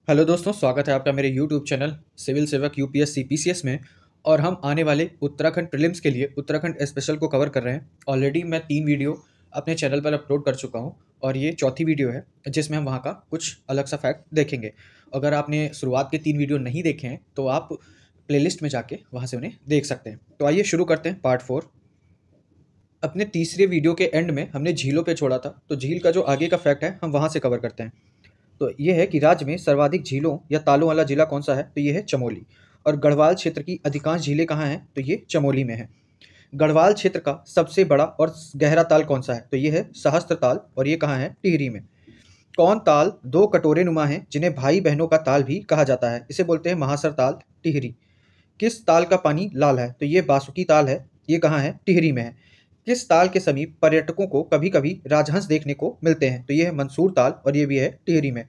Hello दोस्तों, स्वागत है आपका मेरे यूट्यूब चैनल सिविल सेवक यूपीएससी पीसीएस में। और हम आने वाले उत्तराखंड प्रीलिम्स के लिए उत्तराखंड स्पेशल को कवर कर रहे हैं। ऑलरेडी मैं 3 वीडियो अपने चैनल पर अपलोड कर चुका हूं और ये चौथी वीडियो है जिसमें हम वहां का कुछ अलग सा फैक्ट देखेंगे। अगर आपने शुरुआत के 3 वीडियो नहीं देखे हैं तो आप प्लेलिस्ट में जाके वहाँ से उन्हें देख सकते हैं। तो आइए शुरू करते हैं पार्ट 4। अपने तीसरे वीडियो के एंड में हमने झीलों पे छोड़ा था, तो झील का जो आगे का फैक्ट है हम वहाँ से कवर करते हैं। तो ये है कि राज्य में सर्वाधिक झीलों या तालों वाला जिला कौन सा है, तो ये है चमोली। और गढ़वाल क्षेत्र की अधिकांश झीलें कहाँ हैं, तो ये चमोली में है। गढ़वाल क्षेत्र का सबसे बड़ा और गहरा ताल कौन सा है, तो ये है सहस्त्र ताल और ये कहाँ है, टिहरी में। कौन ताल दो कटोरे नुमा है जिन्हें भाई बहनों का ताल भी कहा जाता है, इसे बोलते हैं महासर ताल, टिहरी। किस ताल का पानी लाल है, तो ये बासुकी ताल है, ये कहाँ है, टिहरी में है। किस ताल के समीप पर्यटकों को कभी कभी राजहंस देखने को मिलते हैं, तो ये है मंसूर ताल और ये भी है टिहरी में।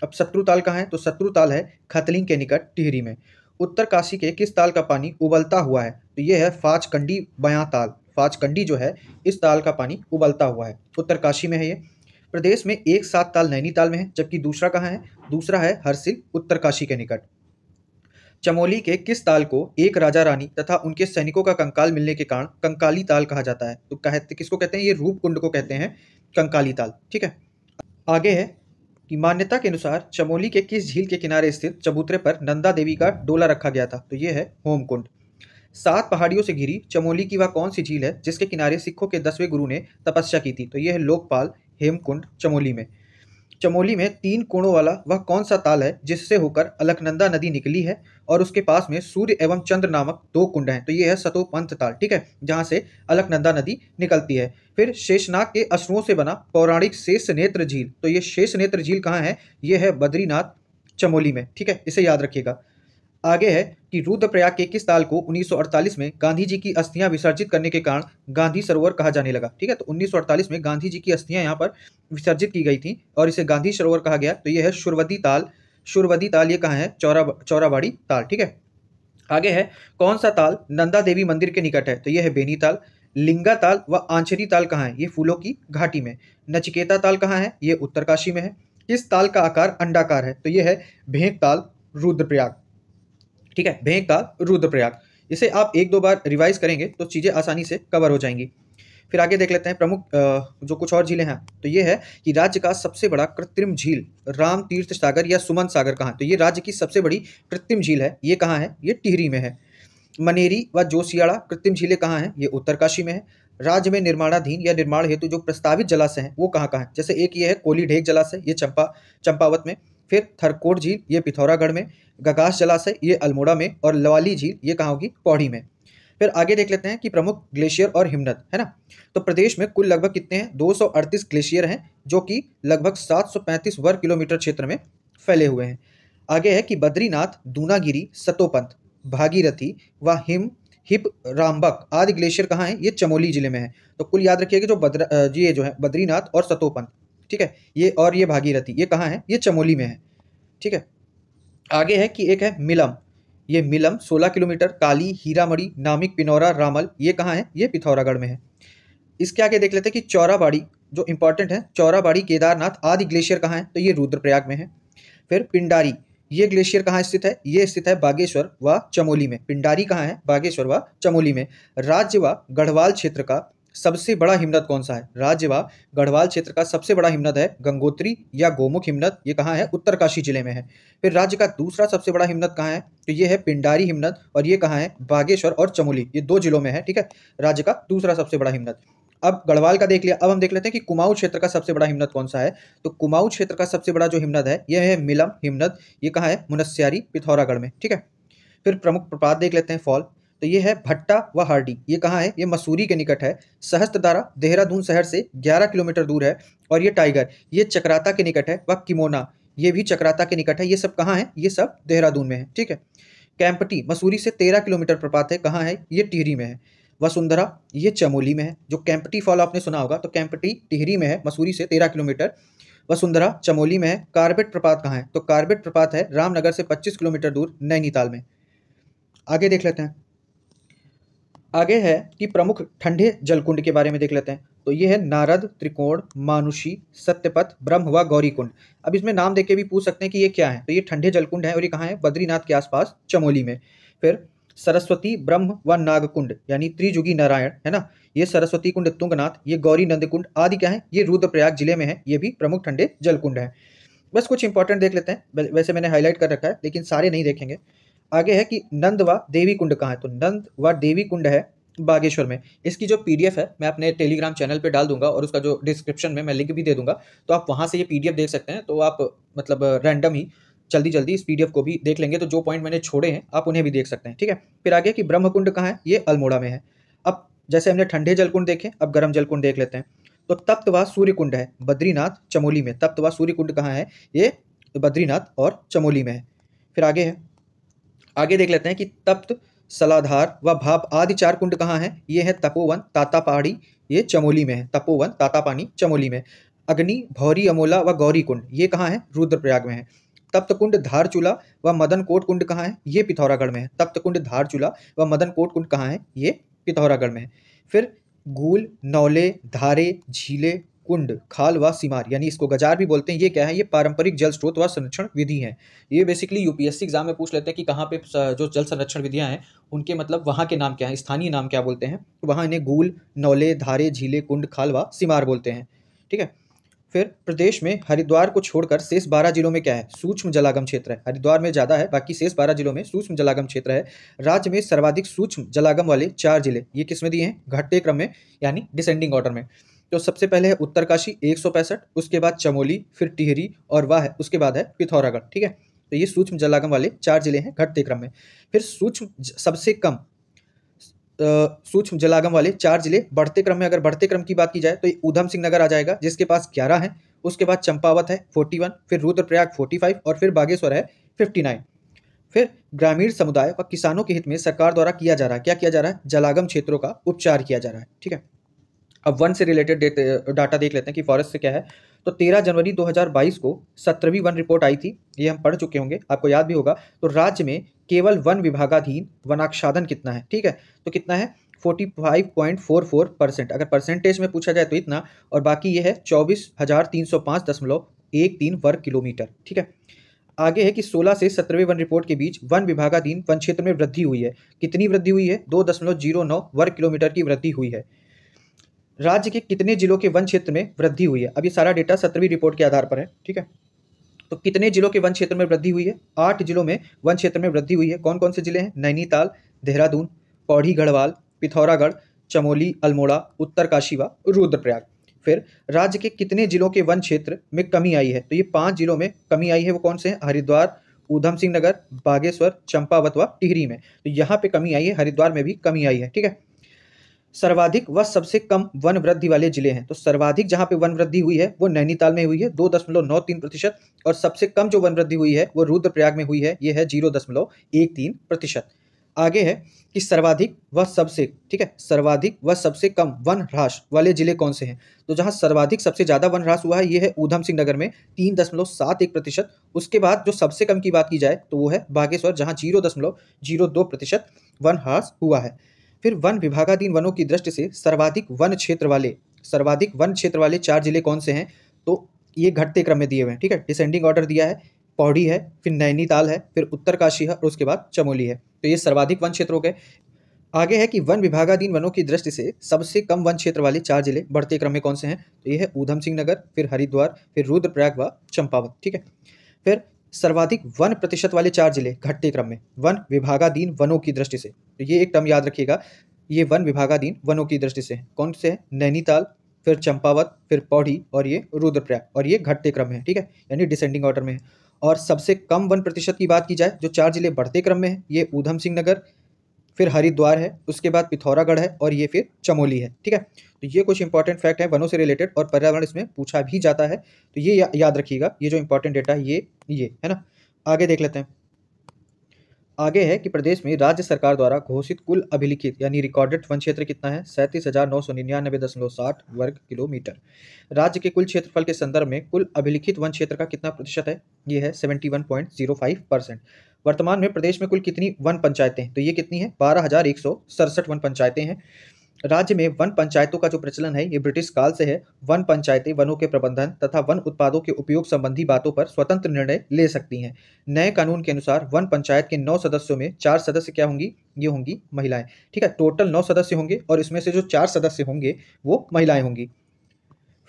अब शत्रु ताल कहाँ है, तो शत्रु ताल है खतलिंग के निकट, टिहरी में। उत्तरकाशी के किस ताल का पानी उबलता हुआ है, तो ये है फाचकंडी बयां ताल। फाचकंडी जो है इस ताल का पानी उबलता हुआ है, उत्तरकाशी में है ये। प्रदेश में एक सात ताल नैनीताल में है, जबकि दूसरा कहाँ है, दूसरा है हरसिल, उत्तरकाशी के निकट। चमोली के किस ताल को एक राजा रानी तथा उनके सैनिकों का कंकाल मिलने के कारण कंकाली ताल कहा जाता है, तो कहते किसको कहते हैं, ये रूपकुंड को कहते हैं कंकाली ताल। ठीक है। आगे है कि मान्यता के अनुसार चमोली के किस झील के किनारे स्थित चबूतरे पर नंदा देवी का डोला रखा गया था, तो ये है होमकुंड। 7 पहाड़ियों से घिरी चमोली की वह कौन सी झील है जिसके किनारे सिखों के 10वें गुरु ने तपस्या की थी, तो ये है लोकपाल हेमकुंड, चमोली में। चमोली में 3 कोणों वाला वह कौन सा ताल है जिससे होकर अलकनंदा नदी निकली है और उसके पास में सूर्य एवं चंद्र नामक 2 कुंड हैं, तो ये है सतोपंथ ताल। ठीक है, जहाँ से अलकनंदा नदी निकलती है। फिर शेषनाग के अश्रुओं से बना पौराणिक शेष नेत्र झील, तो ये शेष नेत्र झील कहाँ है, ये है बद्रीनाथ, चमोली में। ठीक है, इसे याद रखिएगा। आगे है कि रुद्रप्रयाग के किस ताल को 1948 में गांधी जी की अस्थियां विसर्जित करने के कारण गांधी सरोवर कहा जाने लगा। ठीक है, तो 1948 में गांधी जी की अस्थियां यहाँ पर विसर्जित की गई थी और इसे गांधी सरोवर कहा गया, तो ये है शुरवदी ताल। शुरवदी ताल ये कहाँ है, चौराबाड़ी ताल। ठीक है। आगे है कौन सा ताल नंदा देवी मंदिर के निकट है, तो ये है बेनी ताल। लिंगा ताल व आंचरी ताल कहाँ है, ये फूलों की घाटी में। नचिकेता ताल कहाँ है, ये उत्तरकाशी में है। किस ताल का आकार अंडाकार है, तो ये है भेंट ताल, रुद्रप्रयाग। ठीक है, भेंट ताल, रुद्रप्रयाग। इसे आप 1-2 बार रिवाइज करेंगे तो चीज़ें आसानी से कवर हो जाएंगी। फिर आगे देख लेते हैं प्रमुख जो कुछ और झीलें हैं, तो ये है कि राज्य का सबसे बड़ा कृत्रिम झील राम तीर्थ सागर या सुमन सागर कहाँ है, तो ये राज्य की सबसे बड़ी कृत्रिम झील है, ये कहाँ है, ये टिहरी में है। मनेरी व जोशियाड़ा कृत्रिम झीलें कहाँ हैं, ये उत्तरकाशी में है। राज्य में निर्माणाधीन या निर्माण हेतु जो प्रस्तावित जलाशय हैं वो कहाँ कहाँ है, जैसे एक ये है कोली ढेक जलाशय, ये चंपावत में। फिर थरकोट झील ये पिथौरागढ़ में। गगास जलाशय ये अल्मोड़ा में और लवाली झील ये कहाँ होगी, पौड़ी में। फिर आगे देख लेते हैं कि प्रमुख ग्लेशियर और हिमनद है ना। तो प्रदेश में कुल लगभग कितने हैं, 238 ग्लेशियर हैं जो कि लगभग 735 वर्ग किलोमीटर क्षेत्र में फैले हुए हैं। आगे है कि बद्रीनाथ, दूनागिरी, सतोपंथ, भागीरथी व हिप रामबक आदि ग्लेशियर कहाँ हैं, ये चमोली जिले में है। तो कुल याद रखिएगा जो ये जो है बद्रीनाथ और सतोपंथ, ठीक है, ये और ये भागीरथी ये कहाँ है, ये चमोली में है। ठीक है। आगे है कि एक है मिलम, ये मिलम 16 किलोमीटर। काली, हीरामढ़ी, नामिक, पिनौरा, रामल ये कहाँ है, ये पिथौरागढ़ में है। इसके आगे देख लेते हैं कि चौराबाड़ी जो इंपॉर्टेंट है, चौराबाड़ी केदारनाथ आदि ग्लेशियर कहाँ है, तो ये रुद्रप्रयाग में है। फिर पिंडारी ये ग्लेशियर कहाँ स्थित है, ये स्थित है बागेश्वर व चमोली में। पिंडारी कहाँ है, बागेश्वर व चमोली में। राज्य व गढ़वाल क्षेत्र का सबसे बड़ा हिमनद कौन सा है, राज्य व गढ़वाल क्षेत्र का सबसे बड़ा हिमनद है गंगोत्री या गोमुख हिमनद, ये कहाँ है, उत्तरकाशी जिले में है। फिर राज्य का दूसरा सबसे बड़ा हिमनद कहाँ है, तो ये है पिंडारी हिमनद और ये कहाँ है, बागेश्वर और चमोली, ये 2 जिलों में है। ठीक है, राज्य का दूसरा सबसे बड़ा हिमनद। अब गढ़वाल का देख लिया, अब हम देख लेते हैं कि कुमाऊं क्षेत्र का सबसे बड़ा हिमनद कौन सा है। तो कुमाऊं क्षेत्र का सबसे बड़ा जो हिमनद है यह है मिलम हिमनद, ये कहाँ है, मुनस्यारी, पिथौरागढ़ में। ठीक है। फिर प्रमुख प्रपात देख लेते हैं फॉल, तो ये है भट्टा व हार्डी, ये कहाँ है, ये मसूरी के निकट है। सहस्त्रधारा देहरादून शहर से 11 किलोमीटर दूर है। और ये टाइगर ये चक्राता के निकट है व किमोना ये भी चक्राता के निकट है। ये सब कहाँ है, ये सब देहरादून में है। ठीक है। कैंपटी मसूरी से 13 किलोमीटर प्रपात है, कहाँ है, ये टिहरी में है। वसुंधरा ये चमोली में है। जो कैंपटी फॉल आपने सुना होगा, तो कैंपटी टिहरी में है, मसूरी से 13 किलोमीटर। वसुंधरा चमोली में है। कार्बेट प्रपात कहाँ है, तो कार्बेट प्रपात है रामनगर से 25 किलोमीटर दूर, नैनीताल में। आगे देख लेते हैं। आगे है कि प्रमुख ठंडे जलकुंड के बारे में देख लेते हैं। तो ये है नारद, त्रिकोण, मानुषी, सत्यपथ, ब्रह्म व गौरी कुंड। अब इसमें नाम देख के भी पूछ सकते हैं कि ये क्या है। तो ये ठंडे जलकुंड है और ये कहाँ है? बद्रीनाथ के आसपास चमोली में। फिर सरस्वती, ब्रह्म व नागकुंड यानी त्रिजुगी नारायण है ना, ये सरस्वती कुंड तुंगनाथ, ये गौरी नंद कुंड आदि क्या है? ये रुद्रप्रयाग जिले में है। ये भी प्रमुख ठंडे जलकुंड है। बस कुछ इंपॉर्टेंट देख लेते हैं, वैसे मैंने हाईलाइट कर रखा है लेकिन सारे नहीं देखेंगे। आगे है कि नंद व देवी कुंड कहाँ है? तो नंद व देवी कुंड है बागेश्वर में। इसकी जो पीडीएफ है मैं अपने टेलीग्राम चैनल पे डाल दूंगा और उसका जो डिस्क्रिप्शन में मैं लिंक भी दे दूंगा, तो आप वहां से ये पीडीएफ देख सकते हैं। तो आप मतलब रैंडम ही जल्दी जल्दी इस पीडीएफ को भी देख लेंगे, तो जो पॉइंट मैंने छोड़े हैं आप उन्हें भी देख सकते हैं। ठीक है, फिर आगे कि ब्रह्मकुंड कहाँ है? ये अल्मोड़ा में है। अब जैसे हमने ठंडे जलकुंड देखे, अब गर्म जलकुंड देख लेते हैं। तो तप्त व सूर्य कुंड है बद्रीनाथ चमोली में। तप्त व सूर्य कुंड कहाँ है? ये बद्रीनाथ और चमोली में है। फिर आगे है, आगे देख लेते हैं कि तप्त, सलाधार व भाप आदि 4 कुंड कहाँ हैं? ये है तपोवन, तातापानी, ये चमोली में है। तपोवन, तातापानी चमोली में। अग्नि, भौरी, अमोला व गौरी कुंड ये कहाँ है? रुद्रप्रयाग में है। तप्त कुंड, धारचूला व मदन कोट कुंड कहाँ है? ये पिथौरागढ़ में है। तप्त कुंड, धारचूला व मदन कोट कुंड कहाँ है? ये पिथौरागढ़ में है। फिर गूल, नौले, धारे, झीले, कुंड, खाल व सीमार यानी इसको गजार भी बोलते हैं, ये क्या है? ये पारंपरिक जल स्रोत व संरक्षण विधि है। ये बेसिकली यूपीएससी एग्जाम में पूछ लेते हैं कि कहाँ पे जो जल संरक्षण विधियां हैं उनके मतलब वहाँ के नाम क्या हैं, स्थानीय नाम क्या बोलते हैं। तो वहाँ इन्हें गूल, नौले, धारे, झीले, कुंड, खाल व सीमार बोलते हैं। ठीक है, फिर प्रदेश में हरिद्वार को छोड़कर शेष 12 जिलों में क्या है? सूक्ष्म जलागम क्षेत्र है। हरिद्वार में ज़्यादा है, बाकी शेष 12 जिलों में सूक्ष्म जलागम क्षेत्र है। राज्य में सर्वाधिक सूक्ष्म जलागम वाले 4 जिले ये किसमें दिए हैं? घटते क्रम में यानी डिसेंडिंग ऑर्डर में। तो सबसे पहले है उत्तरकाशी 165, उसके बाद चमोली, फिर टिहरी और वाह है उसके बाद है पिथौरागढ़। ठीक है, तो ये सूक्ष्म जलागम वाले 4 जिले हैं घटते क्रम में। फिर सबसे कम सूक्ष्म जलागम वाले 4 जिले बढ़ते क्रम में, अगर बढ़ते क्रम की बात की जाए तो ये ऊधम सिंह नगर आ जाएगा जिसके पास 11 है, उसके बाद चंपावत है 41, फिर रुद्रप्रयाग 45 और फिर बागेश्वर है 59। फिर ग्रामीण समुदाय व किसानों के हित में सरकार द्वारा किया जा रहा है, क्या किया जा रहा है? जलागम क्षेत्रों का उपचार किया जा रहा है। ठीक है, अब वन से रिलेटेड डाटा देख लेते हैं कि फॉरेस्ट से क्या है। तो 13 जनवरी 2022 को 17वीं वन रिपोर्ट आई थी, ये हम पढ़ चुके होंगे, आपको याद भी होगा। तो राज्य में केवल वन विभागाधीन वनाच्छादन कितना है? ठीक है, तो कितना है? 45.44%। अगर परसेंटेज में पूछा जाए तो इतना, और बाकी ये है 24,305.13 वर्ग किलोमीटर। ठीक है, आगे है कि 16 से 17वें वन रिपोर्ट के बीच वन विभागाधीन वन क्षेत्र में वृद्धि हुई है। कितनी वृद्धि हुई है? 2.09 वर्ग किलोमीटर की वृद्धि हुई है। राज्य के कितने जिलों के वन क्षेत्र में वृद्धि हुई है? अब ये सारा डेटा 17वीं रिपोर्ट के आधार पर है। ठीक है, तो कितने जिलों के वन क्षेत्र में वृद्धि हुई है? 8 जिलों में वन क्षेत्र में वृद्धि हुई है। कौन कौन से जिले हैं? नैनीताल, देहरादून, पौड़ी गढ़वाल, पिथौरागढ़, चमोली, अल्मोड़ा, उत्तरकाशी व रुद्रप्रयाग। फिर राज्य के कितने जिलों के वन क्षेत्र में कमी आई है? तो ये 5 जिलों में कमी आई है। वो कौन से हैं? हरिद्वार, ऊधम सिंह नगर, बागेश्वर, चंपावत व टिहरी में। तो यहाँ पे कमी आई है, हरिद्वार में भी कमी आई है। ठीक है, सर्वाधिक व सबसे कम वन वृद्धि वाले जिले हैं। तो सर्वाधिक जहां पे वन वृद्धि हुई है वो नैनीताल में हुई है 2.93%, और सबसे कम जो वन वृद्धि हुई है वो रुद्रप्रयाग में हुई है, ये है 0.13%। आगे है कि सर्वाधिक व सबसे, ठीक है, सर्वाधिक व सबसे कम वन ह्रास वाले जिले कौन से हैं? तो जहां सर्वाधिक सबसे ज्यादा वन ह्रास हुआ है ये है ऊधम सिंह नगर में 3.71%। उसके बाद जो सबसे कम की बात की जाए तो वो है बागेश्वर, जहां 0.02% वन ह्रास हुआ है। फिर वन विभागाधीन वनों की दृष्टि से सर्वाधिक वन क्षेत्र वाले 4 जिले कौन से हैं? तो ये घटते क्रम में दिए हुए हैं। ठीक है, डिसेंडिंग ऑर्डर दिया है। पौड़ी है, फिर नैनीताल है, फिर उत्तरकाशी है और उसके बाद चमोली है। तो ये सर्वाधिक वन क्षेत्र हो गए। आगे है कि वन विभागाधीन वनों की दृष्टि से सबसे कम वन क्षेत्र वाले 4 जिले बढ़ते क्रम में कौन से हैं? तो ये है ऊधम सिंह नगर, फिर हरिद्वार, फिर रुद्रप्रयाग व चंपावत। ठीक है, फिर सर्वाधिक वन प्रतिशत वाले 4 जिले घटते क्रम में वन विभागाधीन वनों की दृष्टि से। तो ये एक टर्म याद रखिएगा, ये वन विभागाधीन वनों की दृष्टि से कौन से हैं? नैनीताल, फिर चंपावत, फिर पौड़ी और ये रुद्रप्रयाग, और ये घटते क्रम में है। ठीक है, यानी डिसेंडिंग ऑर्डर में है। और सबसे कम वन प्रतिशत की बात की जाए, जो 4 जिले बढ़ते क्रम में है, ये ऊधम सिंह नगर, फिर हरिद्वार है, उसके बाद पिथौरागढ़ है और ये फिर चमोली है। ठीक है, तो ये कुछ इंपॉर्टेंट फैक्ट है वनों से रिलेटेड, और पर्यावरण इसमें पूछा भी जाता है, तो ये याद रखिएगा। ये जो इंपॉर्टेंट डेटा है ये है ना। आगे देख लेते हैं। आगे है कि प्रदेश में राज्य सरकार द्वारा घोषित कुल अभिलिखित यानी रिकॉर्डेड वन क्षेत्र कितना है? 37,999.60 वर्ग किलोमीटर। राज्य के कुल क्षेत्रफल के संदर्भ में कुल अभिलिखित वन क्षेत्र का कितना प्रतिशत है? ये है 71.05%। वर्तमान में प्रदेश में कुल कितनी वन पंचायतें? तो ये कितनी है? 12,167 वन पंचायतें हैं। राज्य में वन पंचायतों का जो प्रचलन है ये ब्रिटिश काल से है। वन पंचायतें वनों के प्रबंधन तथा वन उत्पादों के उपयोग संबंधी बातों पर स्वतंत्र निर्णय ले सकती हैं। नए कानून के अनुसार वन पंचायत के 9 सदस्यों में 4 सदस्य क्या होंगी? ये होंगी महिलाएं। ठीक है, टोटल 9 सदस्य होंगे और इसमें से जो 4 सदस्य होंगे वो महिलाएं होंगी।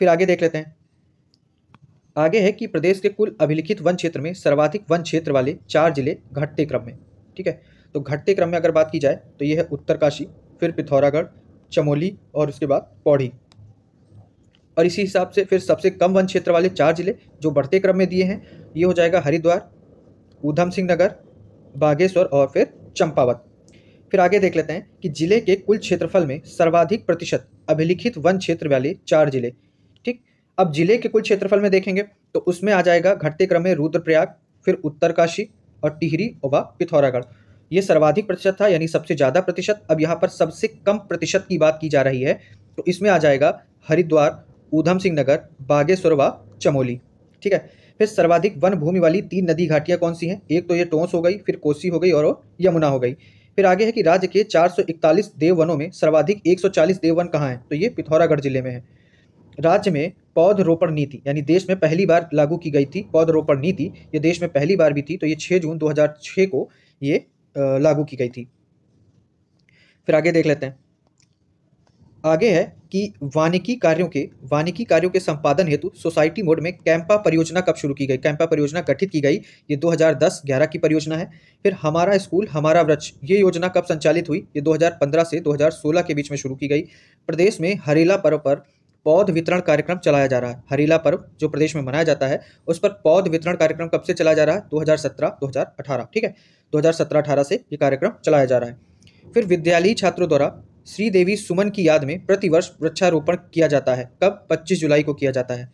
फिर आगे देख लेते हैं। आगे है कि प्रदेश के कुल अभिलिखित वन क्षेत्र में सर्वाधिक वन क्षेत्र वाले 4 जिले घटते क्रम में। ठीक है, तो घटते क्रम में अगर बात की जाए तो ये है उत्तरकाशी, फिर पिथौरागढ़, चमोली और उसके बाद पौड़ी। और इसी हिसाब से फिर सबसे कम वन क्षेत्र वाले 4 जिले जो बढ़ते क्रम में दिए हैं ये हो जाएगा हरिद्वार, ऊधम सिंह नगर, बागेश्वर और फिर चंपावत। फिर आगे देख लेते हैं कि जिले के कुल क्षेत्रफल में सर्वाधिक प्रतिशत अभिलिखित वन क्षेत्र वाले 4 जिले। ठीक, अब जिले के कुल क्षेत्रफल में देखेंगे तो उसमें आ जाएगा घटते क्रम में रुद्रप्रयाग, फिर उत्तरकाशी और टिहरी और पिथौरागढ़। ये सर्वाधिक प्रतिशत था, यानी सबसे ज़्यादा प्रतिशत। अब यहाँ पर सबसे कम प्रतिशत की बात की जा रही है, तो इसमें आ जाएगा हरिद्वार, ऊधम सिंह नगर, बागेश्वर व चमोली। ठीक है, फिर सर्वाधिक वन भूमि वाली 3 नदी घाटियाँ कौन सी हैं? एक तो ये टोंस हो गई, फिर कोसी हो गई और यमुना हो गई। फिर आगे है कि राज्य के 441 देववनों में सर्वाधिक 140 देववन कहाँ हैं? तो ये पिथौरागढ़ जिले में है। राज्य में पौधरोपण नीति यानी देश में पहली बार लागू की गई थी। पौधरोपण नीति ये देश में पहली बार भी थी, तो ये 6 जून 2006 को ये लागू की गई थी। फिर आगे देख लेते हैं। आगे है कि वानिकी कार्यों के संपादन हेतु सोसाइटी मोड में कैंपा परियोजना कब शुरू की गई? कैंपा परियोजना गठित की गई, ये 2010-11 की परियोजना है। फिर हमारा स्कूल हमारा वृक्ष ये योजना कब संचालित हुई? ये 2015 से 2016 के बीच में शुरू की गई। प्रदेश में हरेला पर्व पर पौध वितरण कार्यक्रम चलाया जा रहा है। हरेला पर्व जो प्रदेश में मनाया जाता है उस पर पौध वितरण कार्यक्रम कब से चलाया जा रहा है? 2017-2018। ठीक है, 2017-18 से ये कार्यक्रम चलाया जा रहा है। फिर विद्यालयी छात्रों द्वारा श्रीदेवी सुमन की याद में प्रतिवर्ष वृक्षारोपण किया जाता है। कब? 25 जुलाई को किया जाता है।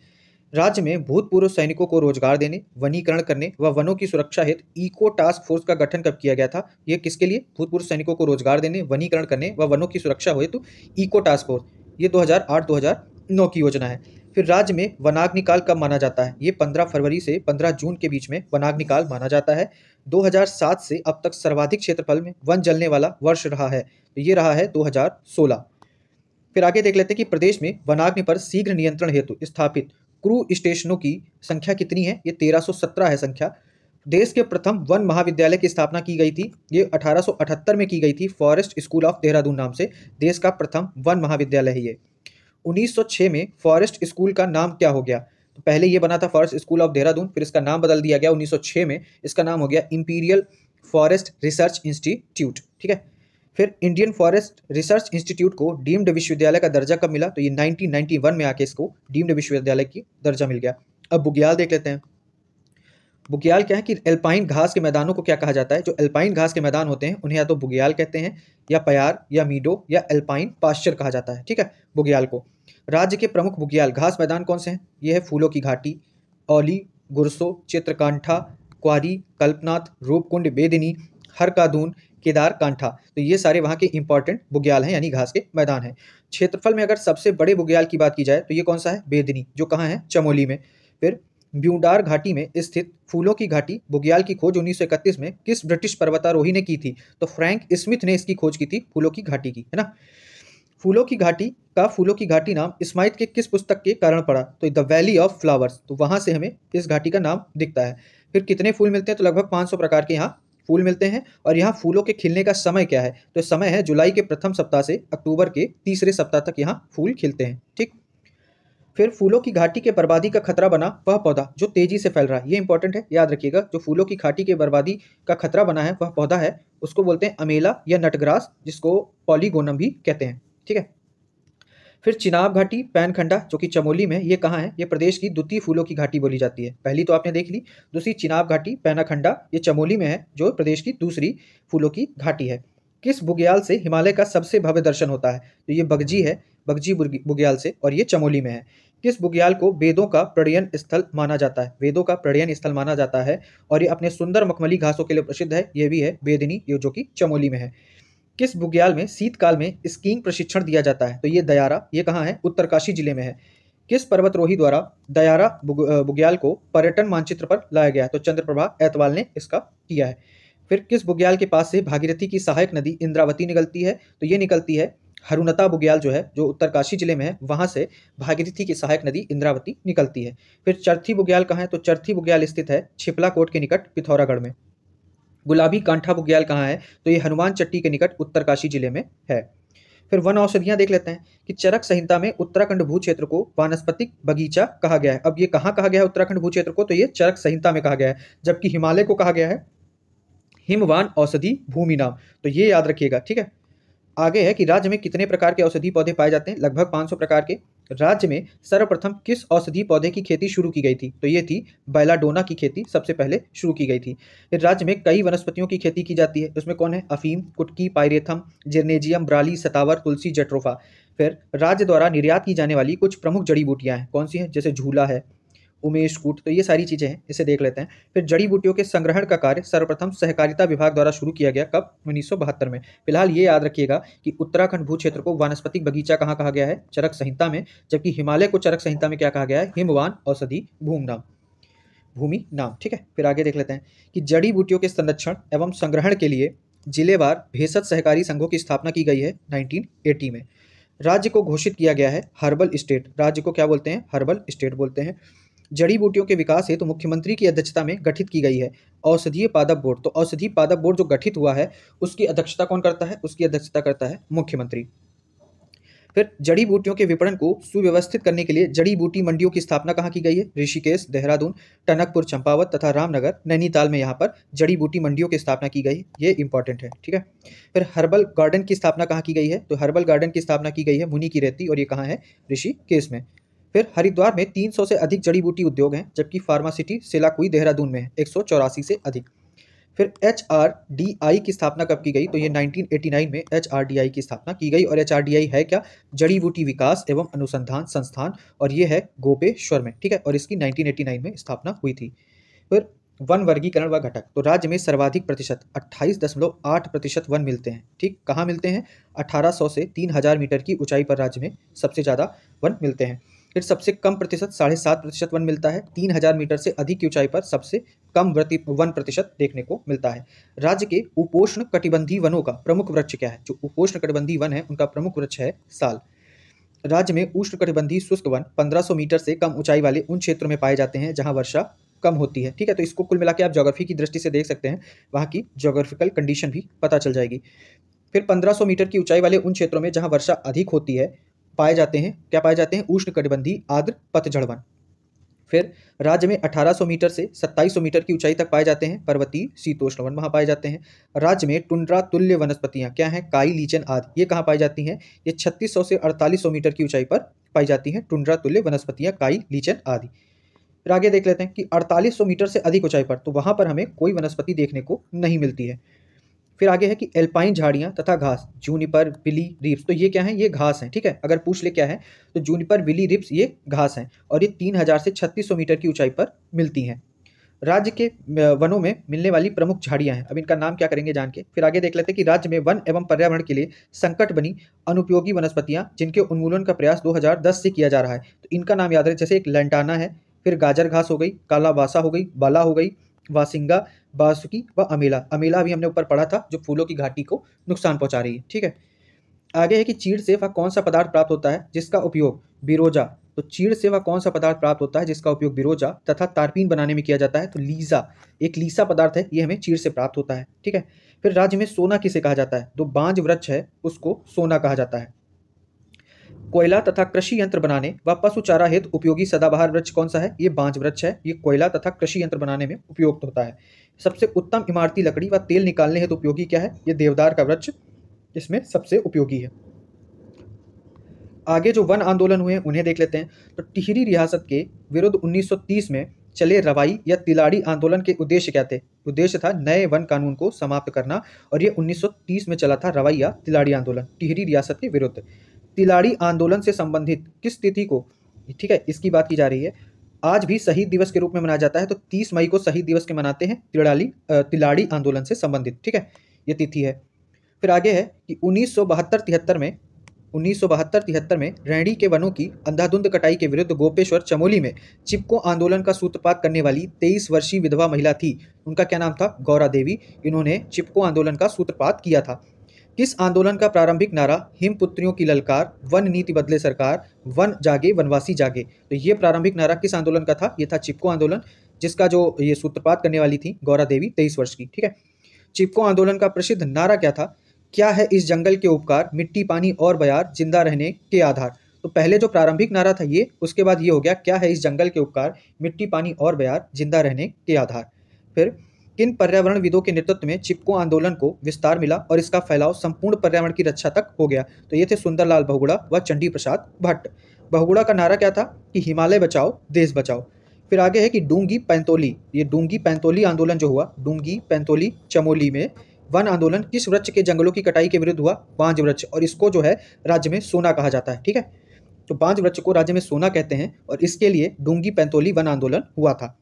राज्य में भूतपूर्व सैनिकों को रोजगार देने, वनीकरण करने व वनों की सुरक्षा हेतु इको टास्क फोर्स का गठन कब किया गया था? ये किसके लिए? भूतपूर्व सैनिकों को रोजगार देने, वनीकरण करने व वनों की सुरक्षा हेतु इको टास्क फोर्स, ये 2008-2009 की योजना है। फिर राज्य में वनाग्नि काल कब माना जाता है? ये 15 फरवरी से 15 जून के बीच में वनाग्नि काल माना जाता है। 2007 से अब तक सर्वाधिक क्षेत्रफल में वन जलने वाला वर्ष रहा है, तो ये रहा है 2016। फिर आगे देख लेते हैं कि प्रदेश में वनाग्नि पर शीघ्र नियंत्रण हेतु स्थापित क्रू स्टेशनों की संख्या कितनी है? ये 1317 है संख्या। देश के प्रथम वन महाविद्यालय की स्थापना की गई थी, ये 1878 में की गई थी। फॉरेस्ट स्कूल ऑफ देहरादून नाम से देश का प्रथम वन महाविद्यालय है ये। 1906 में फॉरेस्ट स्कूल का नाम क्या हो गया? तो पहले ये बना था फॉरेस्ट स्कूल ऑफ देहरादून, फिर इसका नाम बदल दिया गया 1906 में, इसका नाम हो गया इंपीरियल फॉरेस्ट रिसर्च इंस्टीट्यूट। ठीक है, फिर इंडियन फॉरेस्ट रिसर्च इंस्टीट्यूट को डीम्ड विश्वविद्यालय का दर्जा कब मिला? तो ये 1991 में आके इसको डीम्ड विश्वविद्यालय की दर्जा मिल गया। अब बुग्याल देख लेते हैं। बुग्याल क्या है कि एल्पाइन घास के मैदानों को क्या कहा जाता है? जो एल्पाइन घास के मैदान होते हैं उन्हें या तो बुग्याल कहते हैं, या प्यार, या मीडो, या एल्पाइन पास्चर कहा जाता है। ठीक है, बुग्याल को। राज्य के प्रमुख बुग्याल घास मैदान कौन से हैं? ये है फूलों की घाटी, औली, गुरसो, चित्रकांठा, क्वारी, कल्पनाथ, रूपकुंड, बेदिनी, हरकादून, केदार कांठा। तो ये सारे वहाँ के इंपॉर्टेंट बुग्याल हैं, यानी घास के मैदान हैं। क्षेत्रफल में अगर सबसे बड़े बुग्याल की बात की जाए तो ये कौन सा है? बेदिनी, जो कहाँ है? चमोली में। फिर ब्यूडार घाटी में स्थित फूलों की घाटी बुग्याल की खोज 1931 में किस ब्रिटिश पर्वतारोही ने की थी? तो फ्रैंक स्मिथ ने इसकी खोज की थी, फूलों की घाटी की, है ना। फूलों की घाटी नाम स्माइथ के किस पुस्तक के कारण पड़ा? तो द वैली ऑफ फ्लावर्स, तो वहां से हमें इस घाटी का नाम दिखता है। फिर कितने फूल मिलते हैं? तो लगभग 500 प्रकार के यहाँ फूल मिलते हैं। और यहाँ फूलों के खिलने का समय क्या है? तो समय है जुलाई के प्रथम सप्ताह से अक्टूबर के तीसरे सप्ताह तक यहाँ फूल खिलते हैं। ठीक, फिर फूलों की घाटी के बर्बादी का खतरा बना वह पौधा जो तेजी से फैल रहा है। ये इंपॉर्टेंट है, याद रखिएगा। जो फूलों की घाटी के बर्बादी का खतरा बना है वह पौधा है, उसको बोलते हैं अमेला या नटग्रास, जिसको पॉलीगोनम भी कहते हैं। ठीक है, फिर चिनाब घाटी पैनखंडा जो कि चमोली में, ये कहाँ है? ये प्रदेश की द्वितीय फूलों की घाटी बोली जाती है। पहली तो आपने देख ली, दूसरी चिनाब घाटी पैनाखंडा ये चमोली में है, जो प्रदेश की दूसरी फूलों की घाटी है। किस बुग्याल से हिमालय का सबसे भव्य दर्शन होता है? तो ये बगजी है, बगजी बुग्याल से, और ये चमोली में है। किस बुग्याल को वेदों का प्रणयन स्थल माना जाता है? वेदों का प्रणयन स्थल माना जाता है, और ये अपने सुंदर मखमली घासों के लिए प्रसिद्ध है। ये भी है बेदिनी, ये जो कि चमोली में है। किस बुग्याल में शीतकाल में स्कीइंग प्रशिक्षण दिया जाता है? तो ये दयारा, ये कहाँ है? उत्तरकाशी जिले में है। किस पर्वतरोही द्वारा दयारा बुग्याल को पर्यटन मानचित्र पर लाया गया है? तो चंद्रप्रभा ऐतवाल ने इसका किया है। फिर किस बुग्याल के पास से भागीरथी की सहायक नदी इंद्रावती निकलती है? तो ये निकलती है हरुनता बुग्याल जो है, जो उत्तरकाशी जिले में है, वहां से भागीरथी की सहायक नदी इंद्रावती निकलती है। फिर चरथी बुग्याल कहाँ है? तो चरथी बुग्याल स्थित है छिपला कोट के निकट पिथौरागढ़ में। गुलाबी कांठा बुग्याल कहाँ है? तो ये हनुमान चट्टी के निकट उत्तरकाशी जिले में है। फिर वन औषधियां देख लेते हैं कि चरक संहिता में उत्तराखंड भू क्षेत्र को वानस्पतिक बगीचा कहा गया है। अब ये कहाँ कहा गया है उत्तराखंड भू क्षेत्र को? तो ये चरक संहिता में कहा गया है, जबकि हिमालय को कहा गया है हिमवान औषधि भूमि नाम। तो ये याद रखिएगा, ठीक है। आगे है कि राज्य में कितने प्रकार के औषधीय पौधे पाए जाते हैं? लगभग 500 प्रकार के। राज्य में सर्वप्रथम किस औषधीय पौधे की खेती शुरू की गई थी? तो ये थी बेलाडोना की खेती सबसे पहले शुरू की गई थी। फिर राज्य में कई वनस्पतियों की खेती की जाती है, उसमें कौन है? अफीम, कुटकी, पायरेथम, जिर्नेजियम, ब्राली, सतावर, तुलसी, जट्रोफा। फिर राज्य द्वारा निर्यात की जाने वाली कुछ प्रमुख जड़ी बूटियां हैं, कौन सी हैं? जैसे झूला है, उमेश कूट, तो ये सारी चीज़ें हैं, इसे देख लेते हैं। फिर जड़ी बूटियों के संग्रहण का कार्य सर्वप्रथम सहकारिता विभाग द्वारा शुरू किया गया, कब? 1972 में। फिलहाल ये याद रखिएगा कि उत्तराखंड भू क्षेत्र को वानस्पतिक बगीचा कहाँ कहा गया है? चरक संहिता में, जबकि हिमालय को चरक संहिता में क्या कहा गया है? हिमवान औषधि भूमि नाम, ठीक है। फिर आगे देख लेते हैं कि जड़ी बूटियों के संरक्षण एवं संग्रहण के लिए जिलेवार भेषज सहकारी संघों की स्थापना की गई है 1980 में। राज्य को घोषित किया गया है हर्बल स्टेट। राज्य को क्या बोलते हैं? हर्बल स्टेट बोलते हैं। जड़ी बूटियों के विकास हेतु मुख्यमंत्री की अध्यक्षता में गठित की गई है औषधीय पादप बोर्ड। तो औषधीय पादप बोर्ड जो गठित हुआ है उसकी अध्यक्षता कौन करता है? उसकी अध्यक्षता करता है मुख्यमंत्री। फिर जड़ी बूटियों के विपणन को सुव्यवस्थित करने के लिए जड़ी बूटी मंडियों की स्थापना कहाँ की गई है? ऋषिकेश, देहरादून, टनकपुर, चंपावत तथा रामनगर, नैनीताल में यहाँ पर जड़ी बूटी मंडियों की स्थापना की गई। ये इंपॉर्टेंट है, ठीक है। फिर हर्बल गार्डन की स्थापना कहाँ की गई है? तो हर्बल गार्डन की स्थापना की गई है मुनि की रेती, और ये कहाँ है? ऋषिकेश में। फिर हरिद्वार में 300 से अधिक जड़ी बूटी उद्योग हैं, जबकि फार्मासिटी सेलाकुई देहरादून में है 184 से अधिक। फिर HRDI की स्थापना कब की गई? तो ये 1989 में HRDI की स्थापना की गई। और HRDI है क्या? जड़ी बूटी विकास एवं अनुसंधान संस्थान, और ये है गोपेश्वर में, ठीक है। और इसकी 1989 में स्थापना हुई थी। फिर वन वर्गीकरण व घटक। तो राज्य में सर्वाधिक प्रतिशत 28.8% वन मिलते हैं, ठीक। कहाँ मिलते हैं? 1800 से 3000 मीटर की ऊंचाई पर राज्य में सबसे ज़्यादा वन मिलते हैं। फिर सबसे कम प्रतिशत 7.5% वन मिलता है। 3000 मीटर से अधिक की ऊंचाई पर सबसे कम वन प्रतिशत देखने को मिलता है। राज्य के उपोष्ण कटिबंधीय वनों का प्रमुख वृक्ष क्या है? जो उपोष्ण कटिबंधीय वन है उनका प्रमुख वृक्ष है साल। राज्य में उष्ण कटिबंधीय शुष्क वन 1500 मीटर से कम ऊंचाई वाले उन क्षेत्रों में पाए जाते हैं जहां वर्षा कम होती है, ठीक है। तो इसको कुल मिला के आप ज्योग्राफी की दृष्टि से देख सकते हैं, वहाँ की ज्योग्राफिकल कंडीशन भी पता चल जाएगी। फिर 1500 मीटर की ऊंचाई वाले उन क्षेत्रों में जहां वर्षा अधिक होती है पाए जाते हैं, क्या पाए जाते हैं? उष्ण कटिबंधीय आर्द्र पतझड़ वन। फिर राज्य में 1800 मीटर से 2700 मीटर की ऊंचाई तक पाए जाते हैं पर्वतीय शीतोष्ण वन, वहाँ पाए जाते हैं। राज्य में टुंड्रा तुल्य वनस्पतियाँ क्या हैं? काई, लीचन आदि, ये कहाँ पाई जाती हैं? ये 3600 से 4800 मीटर की ऊंचाई पर पाई जाती हैं टुंड्रा तुल्य वनस्पतियाँ, काई, लीचन आदि। फिर आगे देख लेते हैं कि 4800 मीटर से अधिक ऊंचाई पर, तो वहाँ पर हमें कोई वनस्पति देखने को नहीं मिलती है। फिर आगे है कि एल्पाइन झाड़ियाँ तथा घास, जूनिपर, विली, रिप्स, तो ये क्या है? ये घास हैं, ठीक है। अगर पूछ ले क्या है, तो जूनिपर, विली, रिप्स ये घास हैं, और ये 3000 से 3600 मीटर की ऊंचाई पर मिलती हैं। राज्य के वनों में मिलने वाली प्रमुख झाड़ियाँ हैं, अब इनका नाम क्या करेंगे जान के। फिर आगे देख लेते हैं कि राज्य में वन एवं पर्यावरण के लिए संकट बनी अनुपयोगी वनस्पतियाँ जिनके उन्मूलन का प्रयास 2010 से किया जा रहा है, तो इनका नाम याद रखें। जैसे एक लैंटाना है, फिर गाजर घास हो गई, काला बासा हो गई, बाला हो गई, वासिंगा, बासुकी व अमेला। अमेला अभी हमने ऊपर पढ़ा था, जो फूलों की घाटी को नुकसान पहुंचा रही है, ठीक है। आगे है कि चीड़ से वह कौन सा पदार्थ प्राप्त होता है जिसका उपयोग बिरोजा, तो चीड़ से वह कौन सा पदार्थ प्राप्त होता है जिसका उपयोग बिरोजा तथा तारपीन बनाने में किया जाता है? तो लीसा, एक लीसा पदार्थ है, ये हमें चीड़ से प्राप्त होता है, ठीक है। फिर राज्य में सोना किसे कहा जाता है? जो बांज वृक्ष है उसको सोना कहा जाता है। कोयला तथा कृषि यंत्र बनाने व पशु चारा हेतु उपयोगी सदाबहार वृक्ष कौन सा है? ये बांज वृक्ष है, ये कोयला तथा कृषि यंत्र बनाने में उपयुक्त होता है। सबसे उत्तम इमारती लकड़ी व तेल निकालने हेतु उपयोगी क्या है? ये देवदार का वृक्ष इसमें सबसे उपयोगी है। आगे जो वन आंदोलन हुए हैं उन्हें देख लेते हैं। तो टिहरी रियासत के विरुद्ध 1930 में चले रवाई या तिलाड़ी आंदोलन के उद्देश्य क्या थे? उद्देश्य था नए वन कानून को समाप्त करना, और ये 1930 में चला था रवाई या तिलाड़ी आंदोलन टिहरी रियासत के विरुद्ध। तिलाड़ी आंदोलन से संबंधित किस तिथि को, ठीक है, इसकी बात की जा रही है, आज भी शहीद दिवस के रूप में मनाया जाता है। तो 30 मई को शहीद दिवस के मनाते हैं तिलाड़ी आंदोलन से संबंधित, ठीक है, ये तिथि है। फिर आगे है कि 1972-73 में 1972-73 में रैणी के वनों की अंधाधुंध कटाई के विरुद्ध गोपेश्वर चमोली में चिपको आंदोलन का सूत्रपात करने वाली 23 वर्षीय विधवा महिला थी। उनका क्या नाम था? गौरा देवी। इन्होंने चिपको आंदोलन का सूत्रपात किया था। किस आंदोलन का प्रारंभिक नारा हिमपुत्रियों की ललकार, वन नीति बदले सरकार, वन जागे वनवासी जागे? तो ये प्रारंभिक नारा किस आंदोलन का था? ये था चिपको आंदोलन, जिसका जो ये सूत्रपात करने वाली थी गौरा देवी, 23 वर्ष की। ठीक है। चिपको आंदोलन का प्रसिद्ध नारा क्या था? क्या है इस जंगल के उपकार, मिट्टी पानी और बयार, जिंदा रहने के आधार? तो पहले जो प्रारंभिक नारा था ये, उसके बाद ये हो गया क्या है इस जंगल के उपकार, मिट्टी पानी और बयार, जिंदा रहने के आधार। फिर किन पर्यावरणविदों के नेतृत्व में चिपको आंदोलन को विस्तार मिला और इसका फैलाव संपूर्ण पर्यावरण की रक्षा तक हो गया? तो ये थे सुंदरलाल बहुगुणा व चंडी प्रसाद भट्ट। बहुगुणा का नारा क्या था? कि हिमालय बचाओ देश बचाओ। फिर आगे है कि डूंगी पैंतोली, ये डूंगी पैंतोली आंदोलन जो हुआ, डूंगी पैंतोली चमोली में वन आंदोलन किस वृक्ष के जंगलों की कटाई के विरुद्ध हुआ? बांज वृक्ष, और इसको जो है राज्य में सोना कहा जाता है। ठीक है, तो बांज वृक्ष को राज्य में सोना कहते हैं और इसके लिए डूंगी पैंतोली वन आंदोलन हुआ था।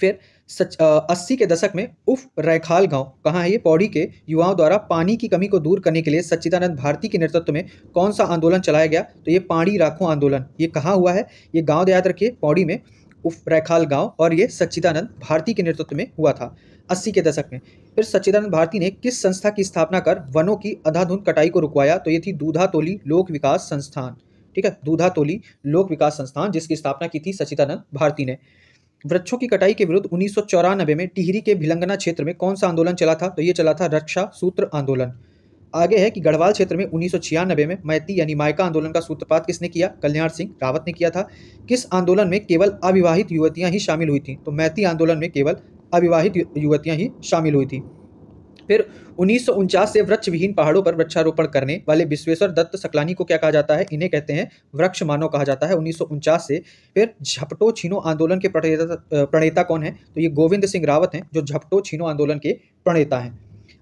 फिर 80 के दशक में उफ रैखाल गांव कहाँ है? ये पौड़ी के युवाओं द्वारा पानी की कमी को दूर करने के लिए सच्चिदानंद भारती के नेतृत्व में कौन सा आंदोलन चलाया गया? तो ये पानी राखो आंदोलन। ये कहाँ हुआ है? ये गांव याद रखिए, पौड़ी में उफ रैखाल गांव, और ये सच्चिदानंद भारती के नेतृत्व में हुआ था 80 के दशक में। फिर सच्चिदानंद भारती ने किस संस्था की स्थापना कर वनों की अंधाधुंध कटाई को रुकवाया? तो ये थी दूधातोली लोक विकास संस्थान। ठीक है, दूधातोली लोक विकास संस्थान, जिसकी स्थापना की थी सच्चिदानंद भारती ने। वृक्षों की कटाई के विरुद्ध 1994 में टिहरी के भिलंगना क्षेत्र में कौन सा आंदोलन चला था? तो ये चला था रक्षा सूत्र आंदोलन। आगे है कि गढ़वाल क्षेत्र में 1996 में मैती यानी मायका आंदोलन का सूत्रपात किसने किया? कल्याण सिंह रावत ने किया था। किस आंदोलन में केवल अविवाहित युवतियां ही शामिल हुई थीं? तो मैती आंदोलन में केवल अविवाहित युवतियां ही शामिल हुई थी। फिर 1949 से वृक्ष विहीन पहाड़ों पर वृक्षारोपण करने वाले विश्वेश्वर दत्त सकलानी को क्या कहा जाता है? इन्हें कहते हैं वृक्ष मानव कहा जाता है 1949 से। फिर झपटो छीनो आंदोलन के प्रणेता कौन है? तो ये गोविंद सिंह रावत हैं, जो झपटो छीनो आंदोलन के प्रणेता हैं।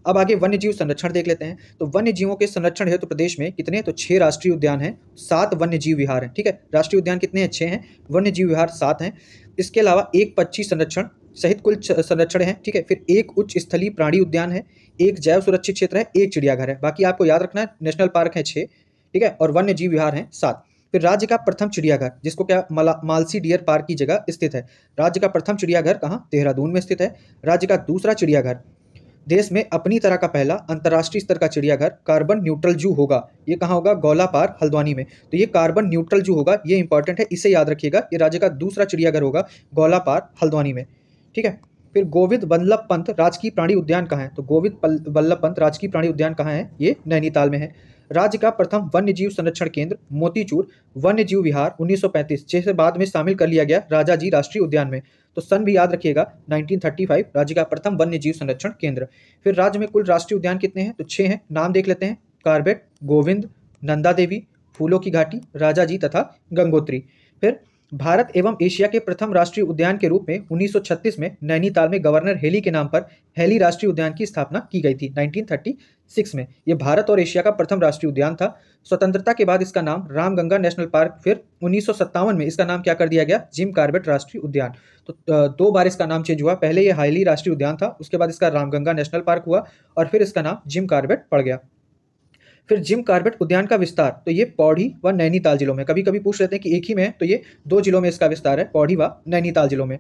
अब आगे वन्य जीव संरक्षण देख लेते हैं। तो वन्य जीवों के संरक्षण हेतु प्रदेश में कितने? तो 6 राष्ट्रीय उद्यान हैं, 7 वन्य जीव विहार हैं। ठीक है, राष्ट्रीय उद्यान कितने हैं? 6 हैं, वन्य जीव विहार 7 हैं। इसके अलावा एक पक्षी संरक्षण सहित कुल संरक्षण हैं। ठीक है, फिर एक उच्च स्थलीय प्राणी उद्यान है, एक जैव सुरक्षित क्षेत्र है, एक चिड़ियाघर है। बाकी आपको याद रखना है, नेशनल पार्क है 6, ठीक है, और वन्य जीव विहार हैं 7। फिर राज्य का प्रथम चिड़ियाघर, जिसको क्या मालसी डियर पार्क की जगह स्थित है। राज्य का प्रथम चिड़ियाघर कहाँ? देहरादून में स्थित है। राज्य का दूसरा चिड़ियाघर, देश में अपनी तरह का पहला अंतर्राष्ट्रीय स्तर का चिड़ियाघर कार्बन न्यूट्रल जू होगा। ये कहाँ होगा? गौलापार हल्द्वानी में। तो ये कार्बन न्यूट्रल जू होगा, ये इंपॉर्टेंट है, इसे याद रखिएगा। ये राज्य का दूसरा चिड़ियाघर होगा गौलापार हल्द्वानी में। ठीक है, फिर गोविंद वल्लभ पंत राजकीय प्राणी उद्यान कहाँ है? तो गोविंद वल्लभ पंत राजकीय प्राणी उद्यान कहाँ है? ये नैनीताल में है। राज्य का प्रथम वन्य जीव संरक्षण केंद्र मोतीचूर वन्य जीव विहार 1935 से बाद में शामिल कर लिया गया राजाजी राष्ट्रीय उद्यान में। तो सन भी याद रखिएगा 1935, राज्य का प्रथम वन्य जीव संरक्षण केंद्र। फिर राज्य में कुल राष्ट्रीय उद्यान कितने हैं? तो 6 हैं, नाम देख लेते हैं। कार्बेट, गोविंद, नंदा देवी, फूलों की घाटी, राजाजी तथा गंगोत्री। फिर भारत एवं एशिया के प्रथम राष्ट्रीय उद्यान के रूप में 1936 में नैनीताल में गवर्नर हेली के नाम पर हेली राष्ट्रीय उद्यान की स्थापना की गई थी 1936 में। ये भारत और एशिया का प्रथम राष्ट्रीय उद्यान था। स्वतंत्रता के बाद इसका नाम रामगंगा नेशनल पार्क, फिर 1957 में इसका नाम क्या कर दिया गया? जिम कॉर्बेट राष्ट्रीय उद्यान। तो 2 बार इसका नाम चेंज हुआ। पहले ये हेली राष्ट्रीय उद्यान था, उसके बाद इसका रामगंगा नेशनल पार्क हुआ और फिर इसका नाम जिम कॉर्बेट पड़ गया। फिर जिम कॉर्बेट उद्यान का विस्तार, तो ये पौड़ी व नैनीताल जिलों में, कभी कभी पूछ लेते हैं कि एक ही में है, तो ये 2 जिलों में इसका विस्तार है, पौड़ी व नैनीताल जिलों में।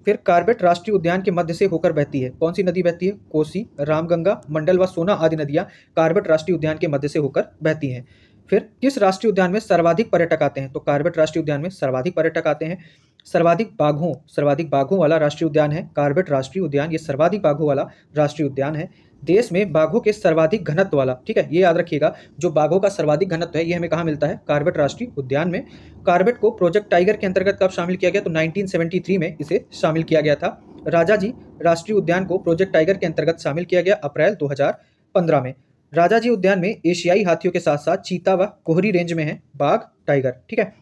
फिर कॉर्बेट राष्ट्रीय उद्यान के मध्य से होकर बहती है। कौन सी नदी बहती है? कोसी, रामगंगा, मंडल व सोना आदि नदियां कॉर्बेट राष्ट्रीय उद्यान के मध्य से होकर बहती हैं। फिर किस राष्ट्रीय उद्यान में सर्वाधिक पर्यटक आते हैं? तो कॉर्बेट राष्ट्रीय उद्यान में सर्वाधिक पर्यटक आते हैं। सर्वाधिक बाघों वाला राष्ट्रीय उद्यान है कॉर्बेट राष्ट्रीय उद्यान, ये सर्वाधिक बाघों वाला राष्ट्रीय उद्यान है। देश में बाघों के सर्वाधिक घनत्व वाला, ठीक है, ये याद रखिएगा, जो बाघों का सर्वाधिक घनत्व है ये हमें कहाँ मिलता है? कॉर्बेट राष्ट्रीय उद्यान में। कॉर्बेट को प्रोजेक्ट टाइगर के अंतर्गत कब शामिल किया गया? तो 1973 में इसे शामिल किया गया था। राजाजी राष्ट्रीय उद्यान को प्रोजेक्ट टाइगर के अंतर्गत शामिल किया गया अप्रैल 2015 में। राजाजी उद्यान में एशियाई हाथियों के साथ साथ चीता व गोहरी रेंज में है बाघ टाइगर, ठीक है,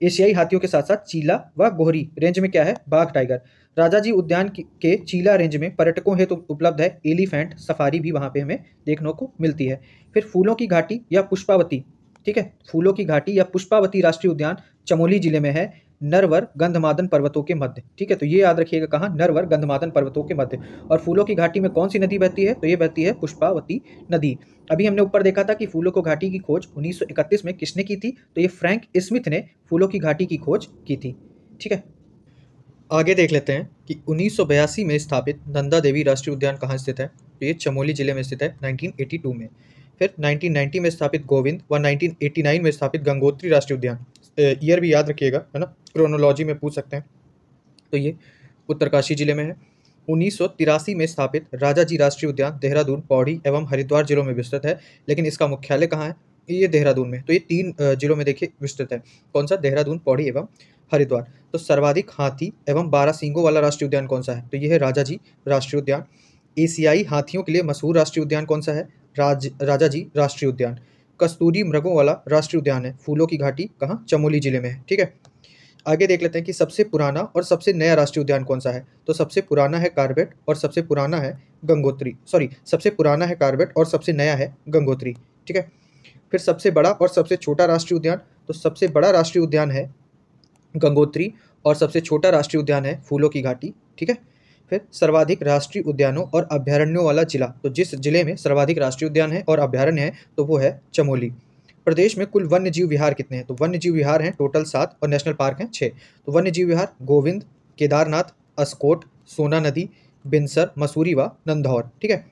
एशियाई हाथियों के साथ साथ चीला व गोहरी रेंज में क्या है? बाघ टाइगर। राजाजी उद्यान के चीला रेंज में पर्यटकों हेतु तो उपलब्ध है एलिफेंट सफारी भी वहाँ पे हमें देखने को मिलती है। फिर फूलों की घाटी या पुष्पावती, ठीक है, फूलों की घाटी या पुष्पावती राष्ट्रीय उद्यान चमोली जिले में है। नरवर गंधमादन पर्वतों के मध्य। ठीक है, तो ये याद रखिएगा कहाँ, नरवर गंधमादन पर्वतों के मध्य। और फूलों की घाटी में कौन सी नदी बहती है, तो ये बहती है पुष्पावती नदी। अभी हमने ऊपर देखा था कि फूलों को घाटी की खोज 1931 में किसने की थी, तो ये फ्रैंक स्मिथ ने फूलों की घाटी की खोज की थी। ठीक है, आगे देख लेते हैं कि 1982 में स्थापित नंदा देवी राष्ट्रीय उद्यान कहाँ स्थित है, तो ये चमोली जिले में स्थित है 1982 में। फिर 1990 में स्थापित गोविंद व 1989 में स्थापित गंगोत्री राष्ट्रीय उद्यान। ईयर भी याद रखिएगा, है ना, क्रोनोलॉजी में पूछ सकते हैं। तो ये उत्तरकाशी जिले में है। 1983 में स्थापित राजाजी राष्ट्रीय उद्यान देहरादून, पौड़ी एवं हरिद्वार जिलों में विस्तृत है, लेकिन इसका मुख्यालय कहाँ है, ये देहरादून में। तो ये तीन जिलों में देखिए विस्तृत है। कौन सा, देहरादून, पौड़ी एवं हरिद्वार। तो सर्वाधिक हाथी एवं 12 सींगों वाला राष्ट्रीय उद्यान कौन सा है, तो ये है राजाजी राष्ट्रीय उद्यान। एशियाई हाथियों के लिए मशहूर राष्ट्रीय उद्यान कौन सा है, राजाजी राष्ट्रीय उद्यान। कस्तूरी मृगों वाला राष्ट्रीय उद्यान है फूलों की घाटी, कहाँ, चमोली जिले में है। ठीक है, आगे देख लेते हैं कि सबसे पुराना और सबसे नया राष्ट्रीय उद्यान कौन सा है, तो सबसे पुराना है कार्बेट और सबसे पुराना है गंगोत्री, सॉरी, सबसे पुराना है कार्बेट और सबसे नया है गंगोत्री। ठीक है, फिर सबसे बड़ा और सबसे छोटा राष्ट्रीय उद्यान, तो सबसे बड़ा राष्ट्रीय उद्यान है गंगोत्री और सबसे छोटा राष्ट्रीय उद्यान है फूलों की घाटी। ठीक है, फिर सर्वाधिक राष्ट्रीय उद्यानों और अभ्यारण्यों वाला जिला, तो जिस जिले में सर्वाधिक राष्ट्रीय उद्यान है और अभ्यारण्य है तो वो है चमोली। प्रदेश में कुल वन्य जीव विहार कितने हैं, तो वन्य जीव विहार हैं टोटल 7 और नेशनल पार्क हैं 6। तो वन्य जीव विहार गोविंद, केदारनाथ, अस्कोट, सोना नदी, बिनसर, मसूरी व नंदौर। ठीक है,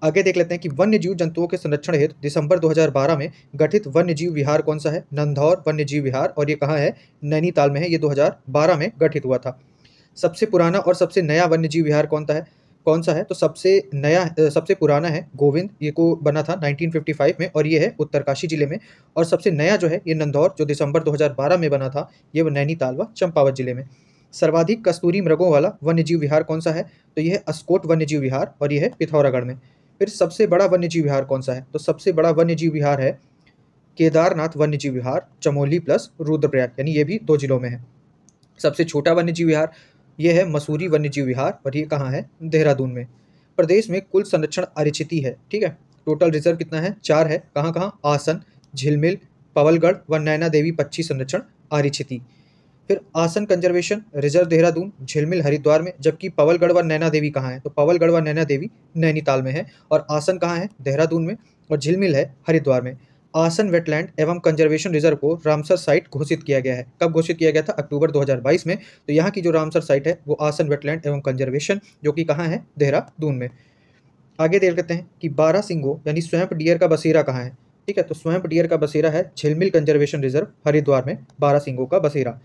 आगे देख लेते हैं कि वन्य जीव जंतुओं के संरक्षण हेतु दिसंबर 2012 में गठित वन्य जीव विहार कौन सा है, नंदौर वन्य जीव विहार, और ये कहाँ है, नैनीताल में है। ये 2012 में गठित हुआ था। सबसे पुराना और सबसे नया वन्य जीव विहार कौन सा है, तो सबसे पुराना है गोविंद, ये को बना था 1955 में और ये है उत्तरकाशी जिले में। और सबसे नया जो है ये नंदौर, जो दिसंबर 2012 में बना था, ये नैनीताल व चंपावत जिले में। सर्वाधिक कस्तूरी मृगों वाला वन्य जीव विहार कौन सा है, तो ये है अस्कोट वन्य जीव विहार और ये है पिथौरागढ़ में। फिर सबसे बड़ा वन्य जीव विहार कौन सा है, तो सबसे बड़ा वन्य जीव विहार है केदारनाथ वन्य जीव विहार, चमोली प्लस रुद्रप्रयाग, यानी ये भी 2 जिलों में है। सबसे छोटा वन्य जीव विहार ये है मसूरी वन्य जीव विहार और ये कहाँ है, देहरादून में। प्रदेश में कुल संरक्षण अरिचिति है। ठीक है, टोटल रिजर्व कितना है, 4 है। कहाँ कहाँ, आसन, झिलमिल, पवलगढ़ व नैना देवी पक्षी संरक्षण अरिचिति। फिर आसन कंजर्वेशन रिजर्व देहरादून, झिलमिल हरिद्वार में, जबकि पवलगढ़ व नैना देवी कहाँ है, तो पवलगढ़ व नैना देवी नैनीताल में है और आसन कहाँ है, देहरादून में, और झिलमिल है हरिद्वार में। आसन वेटलैंड एवं कंजर्वेशन रिजर्व को रामसर साइट घोषित किया गया है। कब घोषित किया गया था, अक्टूबर 2022 में। तो यहाँ की जो रामसर साइट है वो आसन वेटलैंड एवं कंजर्वेशन, जो कि कहाँ है, देहरादून में। आगे देख लेते हैं कि 12 सिंगों यानी स्वैम्प डियर का बसेरा कहाँ है। ठीक है, तो स्वैम्प डियर का बसेरा है झिलमिल कंजर्वेशन रिजर्व हरिद्वार में, 12 सिंगों का बसेरा।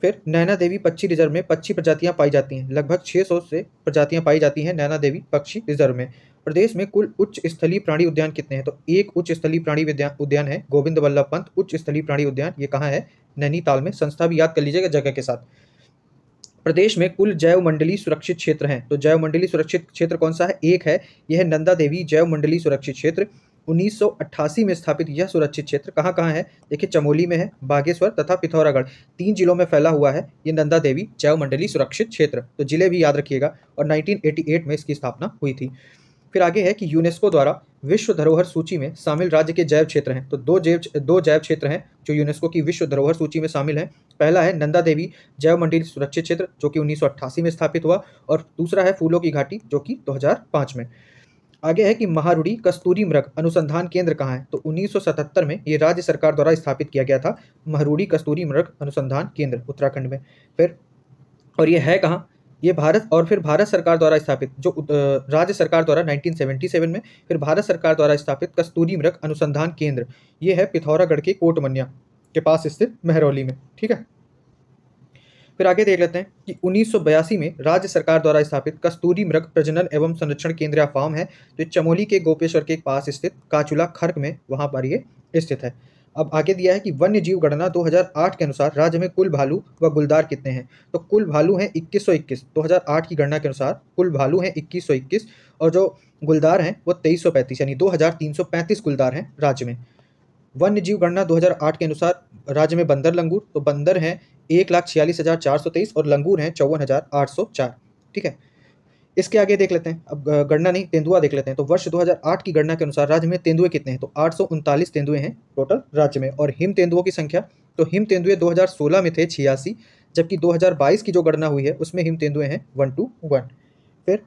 फिर नैना देवी पक्षी रिजर्व में पक्षी प्रजातियां पाई जाती हैं, लगभग 600 से प्रजातियां पाई जाती हैं नैना देवी पक्षी रिजर्व में। प्रदेश में कुल उच्च स्थलीय प्राणी उद्यान कितने हैं, तो एक उच्च स्थलीय प्राणी उद्यान है गोविंद वल्लभ पंत उच्च स्थलीय प्राणी उद्यान, ये कहाँ है, नैनीताल में। संस्था भी याद कर लीजिएगा जगह के साथ। प्रदेश में कुल जैव मंडली सुरक्षित क्षेत्र हैं, तो जैव मंडली सुरक्षित क्षेत्र कौन सा है, एक है, यह है नंदा देवी जैव मंडली सुरक्षित क्षेत्र। 1988 में स्थापित यह सुरक्षित क्षेत्र कहाँ कहाँ है, देखिए चमोली में है, बागेश्वर तथा पिथौरागढ़, 3 जिलों में फैला हुआ है ये नंदा देवी जैव मंडली सुरक्षित क्षेत्र। तो जिले भी याद रखिएगा, और 1988 में इसकी स्थापना हुई थी। फिर आगे है कि यूनेस्को द्वारा विश्व धरोहर सूची में शामिल राज्य के जैव क्षेत्र हैं, तो दो जैव क्षेत्र हैं जो यूनेस्को की विश्व धरोहर सूची में शामिल हैं। पहला है नंदा देवी जैव मंडली सुरक्षित क्षेत्र, जो कि 1988 में स्थापित हुआ, और दूसरा है फूलों की घाटी, जो कि 2005 में। आगे है कि महारूढ़ी कस्तूरी मृग अनुसंधान केंद्र कहाँ है, तो 1977 में ये राज्य सरकार द्वारा स्थापित किया गया था, महारूढ़ी कस्तूरी मृग अनुसंधान केंद्र उत्तराखंड में। फिर और ये है कहाँ, ये भारत सरकार द्वारा स्थापित, जो राज्य सरकार द्वारा 1977 में, फिर भारत सरकार द्वारा स्थापित कस्तूरी मृग अनुसंधान केंद्र, ये है पिथौरागढ़ के कोटमनिया के पास स्थित महरौली में। ठीक है, फिर आगे देख लेते हैं कि 1982 में राज्य सरकार द्वारा स्थापित कस्तूरी मृग प्रजनन एवं संरक्षण केंद्र या फार्म है, तो चमोली के गोपेश्वर के पास स्थित काचुला खर्क में, वहां पर ये स्थित है। अब आगे दिया है कि वन्य जीव गणना 2008 के अनुसार राज्य में कुल भालू व गुलदार कितने हैं, तो कुल भालू हैं 2121, 2008 की गणना के अनुसार कुल भालू हैं 2121, और जो गुलदार हैं वो 2335, यानी 2335 गुलदार हैं राज्य में। वन्य जीव गणना 2008 के अनुसार राज्य में बंदर लंगूर, तो बंदर हैं 1,46,423 और लंगूर हैं 54,804। ठीक है, इसके आगे देख लेते हैं, अब गणना नहीं, तेंदुआ देख लेते हैं। तो वर्ष 2008 की गणना के अनुसार राज्य में तेंदुए कितने हैं, तो 839 तेंदुए हैं टोटल राज्य में, और हिम तेंदुओं की संख्या तो हिम तेंदुए 2016 में थे 86, जबकि 2022 की जो गणना हुई है उसमें हिम तेंदुए हैं 121। फिर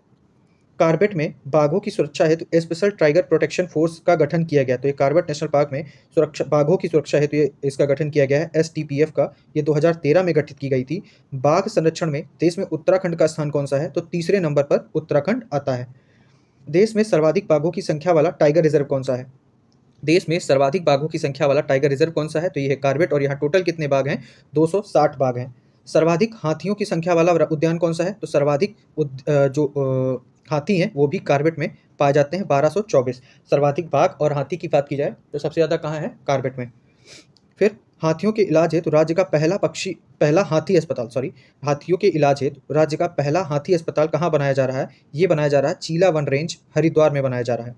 कार्बेट में बाघों की सुरक्षा हेतु स्पेशल टाइगर प्रोटेक्शन फोर्स का गठन किया गया। तो ये कार्बेट नेशनल पार्क में सुरक्षा बाघों की सुरक्षा हेतु इसका गठन किया गया है, एसटीपीएफ का। ये 2013 में गठित की गई थी। बाघ संरक्षण में देश में उत्तराखंड का स्थान कौन सा है? तो तीसरे नंबर पर उत्तराखंड आता है। देश में सर्वाधिक बाघों की संख्या वाला टाइगर रिजर्व कौन सा है? देश में सर्वाधिक बाघों की संख्या वाला टाइगर रिजर्व कौन सा है? तो ये है कार्बेट, और यहाँ टोटल कितने बाघ हैं? 260 बाघ हैं। सर्वाधिक हाथियों की संख्या वाला उद्यान कौन सा है? तो सर्वाधिक हाथी हैं वो भी कार्बेट में पाए जाते हैं, 1224। सर्वाधिक बाघ और हाथी की बात की जाए तो सबसे ज़्यादा कहाँ है? कार्बेट में। फिर हाथियों के इलाज है तो राज्य का पहला हाथी अस्पताल, हाथियों के इलाज है तो राज्य का पहला हाथी अस्पताल कहाँ बनाया जा रहा है? ये बनाया जा रहा है चीला वन रेंज, हरिद्वार में बनाया जा रहा है।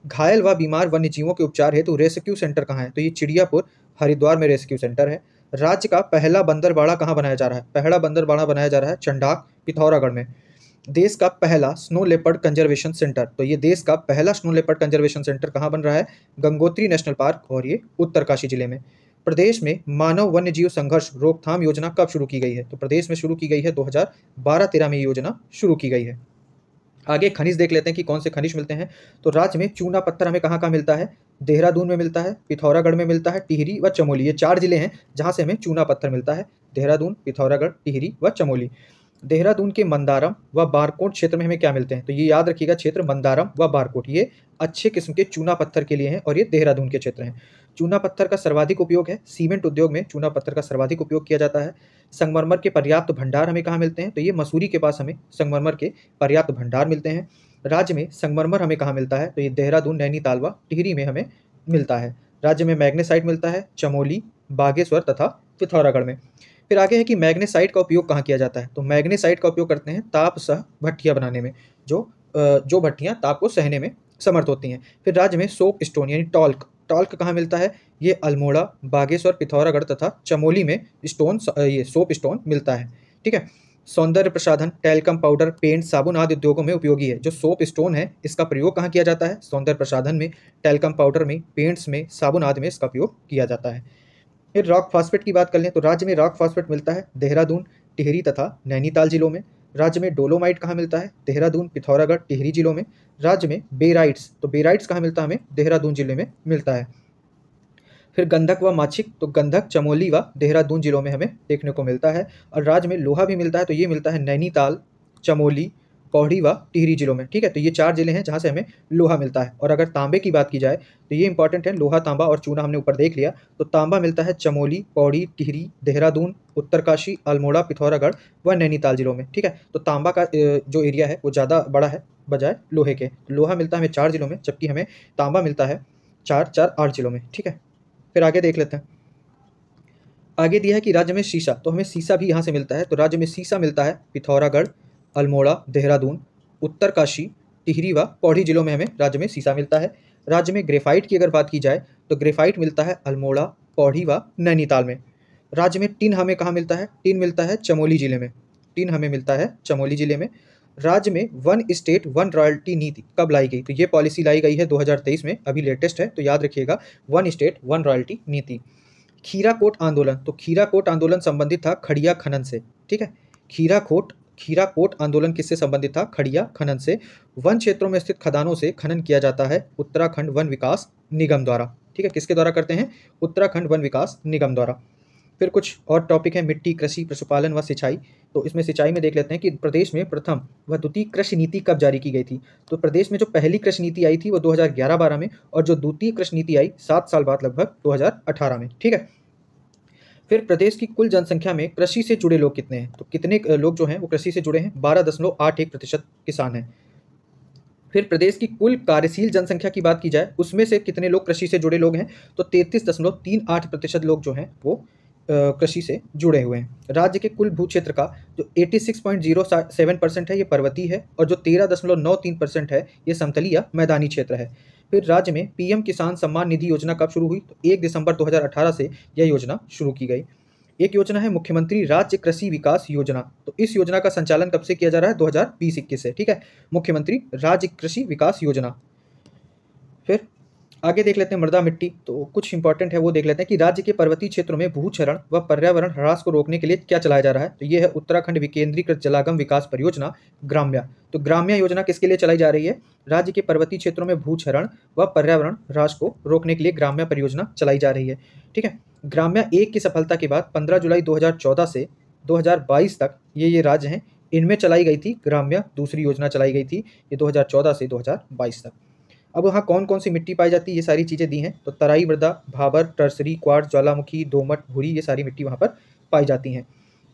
घायल व बीमार वन्य जीवों के उपचार हेतु रेस्क्यू सेंटर कहाँ है? तो ये चिड़ियापुर, हरिद्वार में रेस्क्यू सेंटर है। राज्य का पहला बंदरबाड़ा कहाँ बनाया जा रहा है? पहला बंदरबाड़ा बनाया जा रहा है चंडाक, पिथौरागढ़ में। देश का पहला स्नो लेपर्ड कंजर्वेशन सेंटर, तो ये देश का पहला स्नो लेपर्ड कंजर्वेशन सेंटर कहाँ बन रहा है? गंगोत्री नेशनल पार्क, और ये उत्तरकाशी जिले में। प्रदेश में मानव वन्य जीव संघर्ष रोकथाम योजना कब शुरू की गई है? तो प्रदेश में शुरू की गई है 2012-13 में ये योजना शुरू की गई है। आगे खनिज देख लेते हैं कि कौन से खनिज मिलते हैं। तो राज्य में चूना पत्थर हमें कहाँ कहाँ मिलता है? देहरादून में मिलता है, पिथौरागढ़ में मिलता है, टिहरी व चमोली। ये 4 जिले हैं जहाँ से हमें चूना पत्थर मिलता है, देहरादून, पिथौरागढ़, टिहरी व चमोली। देहरादून के मंदारम व बारकोट क्षेत्र में हमें क्या मिलते हैं? तो ये याद रखिएगा, क्षेत्र मंदारम व बारकोट ये अच्छे किस्म के चूना पत्थर के लिए हैं, और ये देहरादून के क्षेत्र हैं। चूना पत्थर का सर्वाधिक उपयोग है सीमेंट उद्योग में, चूना पत्थर का सर्वाधिक उपयोग किया जाता है। संगमरमर के पर्याप्त भंडार हमें कहाँ मिलते हैं? तो ये मसूरी के पास हमें संगमरमर के पर्याप्त भंडार मिलते हैं। राज्य में संगमरमर हमें कहाँ मिलता है? तो ये देहरादून, नैनीताल व टिहरी में हमें मिलता है। राज्य में मैग्नेसाइट मिलता है चमोली, बागेश्वर तथा पिथौरागढ़ में। फिर आगे है कि मैग्नेसाइट का उपयोग कहाँ किया जाता है? तो मैग्नेसाइट का उपयोग करते हैं ताप सह भट्टियाँ बनाने में, जो भट्टियाँ ताप को सहने में समर्थ होती हैं। फिर राज्य में सोप स्टोन यानी टॉल्क कहाँ मिलता है? ये अल्मोड़ा, बागेश्वर, पिथौरागढ़ तथा चमोली में ये सोप स्टोन मिलता है। ठीक है। सौंदर्य प्रसाधन, टैल्कम पाउडर, पेंट, साबुन आदि उद्योगों में उपयोगी है। जो सोप स्टोन है इसका प्रयोग कहाँ किया जाता है? सौंदर्य प्रसाधन में, टैल्कम पाउडर में, पेंट्स में, साबुन आदि में इसका उपयोग किया जाता है। फिर रॉक फास्फेट की बात कर लें तो राज्य में रॉक फास्फेट मिलता है देहरादून, टिहरी तथा नैनीताल जिलों में। राज्य में डोलोमाइट कहाँ मिलता है? देहरादून, पिथौरागढ़, टिहरी जिलों में। राज्य में बेराइट्स, तो बेराइट्स कहाँ मिलता है? हमें देहरादून जिले में मिलता है। फिर गंधक व माछिक, तो गंधक चमोली व देहरादून जिलों में हमें देखने को मिलता है। और राज्य में लोहा भी मिलता है, तो ये मिलता है नैनीताल, चमोली, पौड़ी व टिहरी जिलों में। ठीक है, तो ये 4 जिले हैं जहाँ से हमें लोहा मिलता है। और अगर तांबे की बात की जाए तो ये इंपॉर्टेंट है, लोहा, तांबा और चूना हमने ऊपर देख लिया। तो तांबा मिलता है चमोली, पौड़ी, टिहरी, देहरादून, उत्तरकाशी, अल्मोड़ा, पिथौरागढ़ व नैनीताल जिलों में। ठीक है, तो तांबा का जो एरिया है वो ज़्यादा बड़ा है बजाय लोहे के। लोहा मिलता है हमें 4 जिलों में, जबकि हमें तांबा मिलता है 8 जिलों में। ठीक है, फिर आगे देख लेते हैं। आगे दिया है कि राज्य में सीसा, तो हमें सीसा भी यहाँ से मिलता है। तो राज्य में सीसा मिलता है पिथौरागढ़, अल्मोड़ा, देहरादून, उत्तरकाशी, टिहरी व पौड़ी जिलों में हमें राज्य में सीसा मिलता है। राज्य में ग्रेफाइट की अगर बात की जाए तो ग्रेफाइट मिलता है अल्मोड़ा, पौड़ी व नैनीताल में। राज्य में टिन हमें कहाँ मिलता है? टिन मिलता है चमोली जिले में। टिन हमें मिलता है चमोली जिले में। राज्य में वन स्टेट वन रॉयल्टी नीति कब लाई गई? तो ये पॉलिसी लाई गई है 2023 में, अभी लेटेस्ट है, तो याद रखिएगा, वन स्टेट वन रॉयल्टी नीति। खीराकोट आंदोलन, तो खीराकोट आंदोलन संबंधित था खड़िया खनन से। ठीक है, खीराकोट आंदोलन किससे संबंधित था? खड़िया खनन से। वन क्षेत्रों में स्थित खदानों से खनन किया जाता है उत्तराखंड वन विकास निगम द्वारा। ठीक है, किसके द्वारा करते हैं? उत्तराखंड वन विकास निगम द्वारा। फिर कुछ और टॉपिक है, मिट्टी, कृषि, पशुपालन व सिंचाई। तो इसमें सिंचाई में देख लेते हैं कि प्रदेश में प्रथम व द्वितीय कृषि नीति कब जारी की गई थी। तो प्रदेश में जो पहली कृषि नीति आई थी वो 2011-12 में, और जो द्वितीय कृषि नीति आई 7 साल बाद, लगभग 2018 में। ठीक है, फिर प्रदेश की कुल जनसंख्या में कृषि से जुड़े लोग कितने हैं? तो कितने लोग जो हैं वो कृषि से जुड़े हैं? 12.81% किसान हैं। फिर प्रदेश की कुल कार्यशील जनसंख्या की बात की जाए उसमें से कितने लोग कृषि से जुड़े लोग हैं? तो 33.38% लोग जो हैं वो कृषि से जुड़े हुए हैं। राज्य के कुल भू क्षेत्र का जो 86.07% है ये पर्वतीय है, और जो 13.93% है ये समतलीय या मैदानी क्षेत्र है। फिर राज्य में पीएम किसान सम्मान निधि योजना कब शुरू हुई? तो 1 दिसंबर 2018 से यह योजना शुरू की गई। एक योजना है मुख्यमंत्री राज्य कृषि विकास योजना, तो इस योजना का संचालन कब से किया जा रहा है? 2020-21 से। ठीक है, मुख्यमंत्री राज्य कृषि विकास योजना। फिर आगे देख लेते हैं मृदा मिट्टी, तो कुछ इंपॉर्टेंट है वो देख लेते हैं कि राज्य के पर्वतीय क्षेत्रों में भूक्षरण व पर्यावरण ह्रास को रोकने के लिए क्या चलाया जा रहा है। तो ये है उत्तराखंड विकेंद्रीकृत जलागम विकास परियोजना ग्राम्या। तो ग्राम्या योजना किसके लिए चलाई जा रही है? राज्य के पर्वतीय क्षेत्रों में भूक्षरण व पर्यावरण ह्रास को रोकने के लिए ग्राम्या परियोजना चलाई जा रही है। ठीक है, ग्राम्या 1 की सफलता के बाद 15 जुलाई 2014 से 2022 तक ये राज्य हैं, इनमें चलाई गई थी ग्राम्या दूसरी योजना चलाई गई थी, ये 2014 से 2022 तक। अब वहाँ कौन-कौन सी मिट्टी पाई जाती है, ये सारी चीज़ें दी हैं। तो तराई मृदा, भाबर, टर्सरी, क्वार्ट्ज, ज्वालामुखी, दोमट, भूरी, ये सारी मिट्टी वहाँ पर पाई जाती हैं।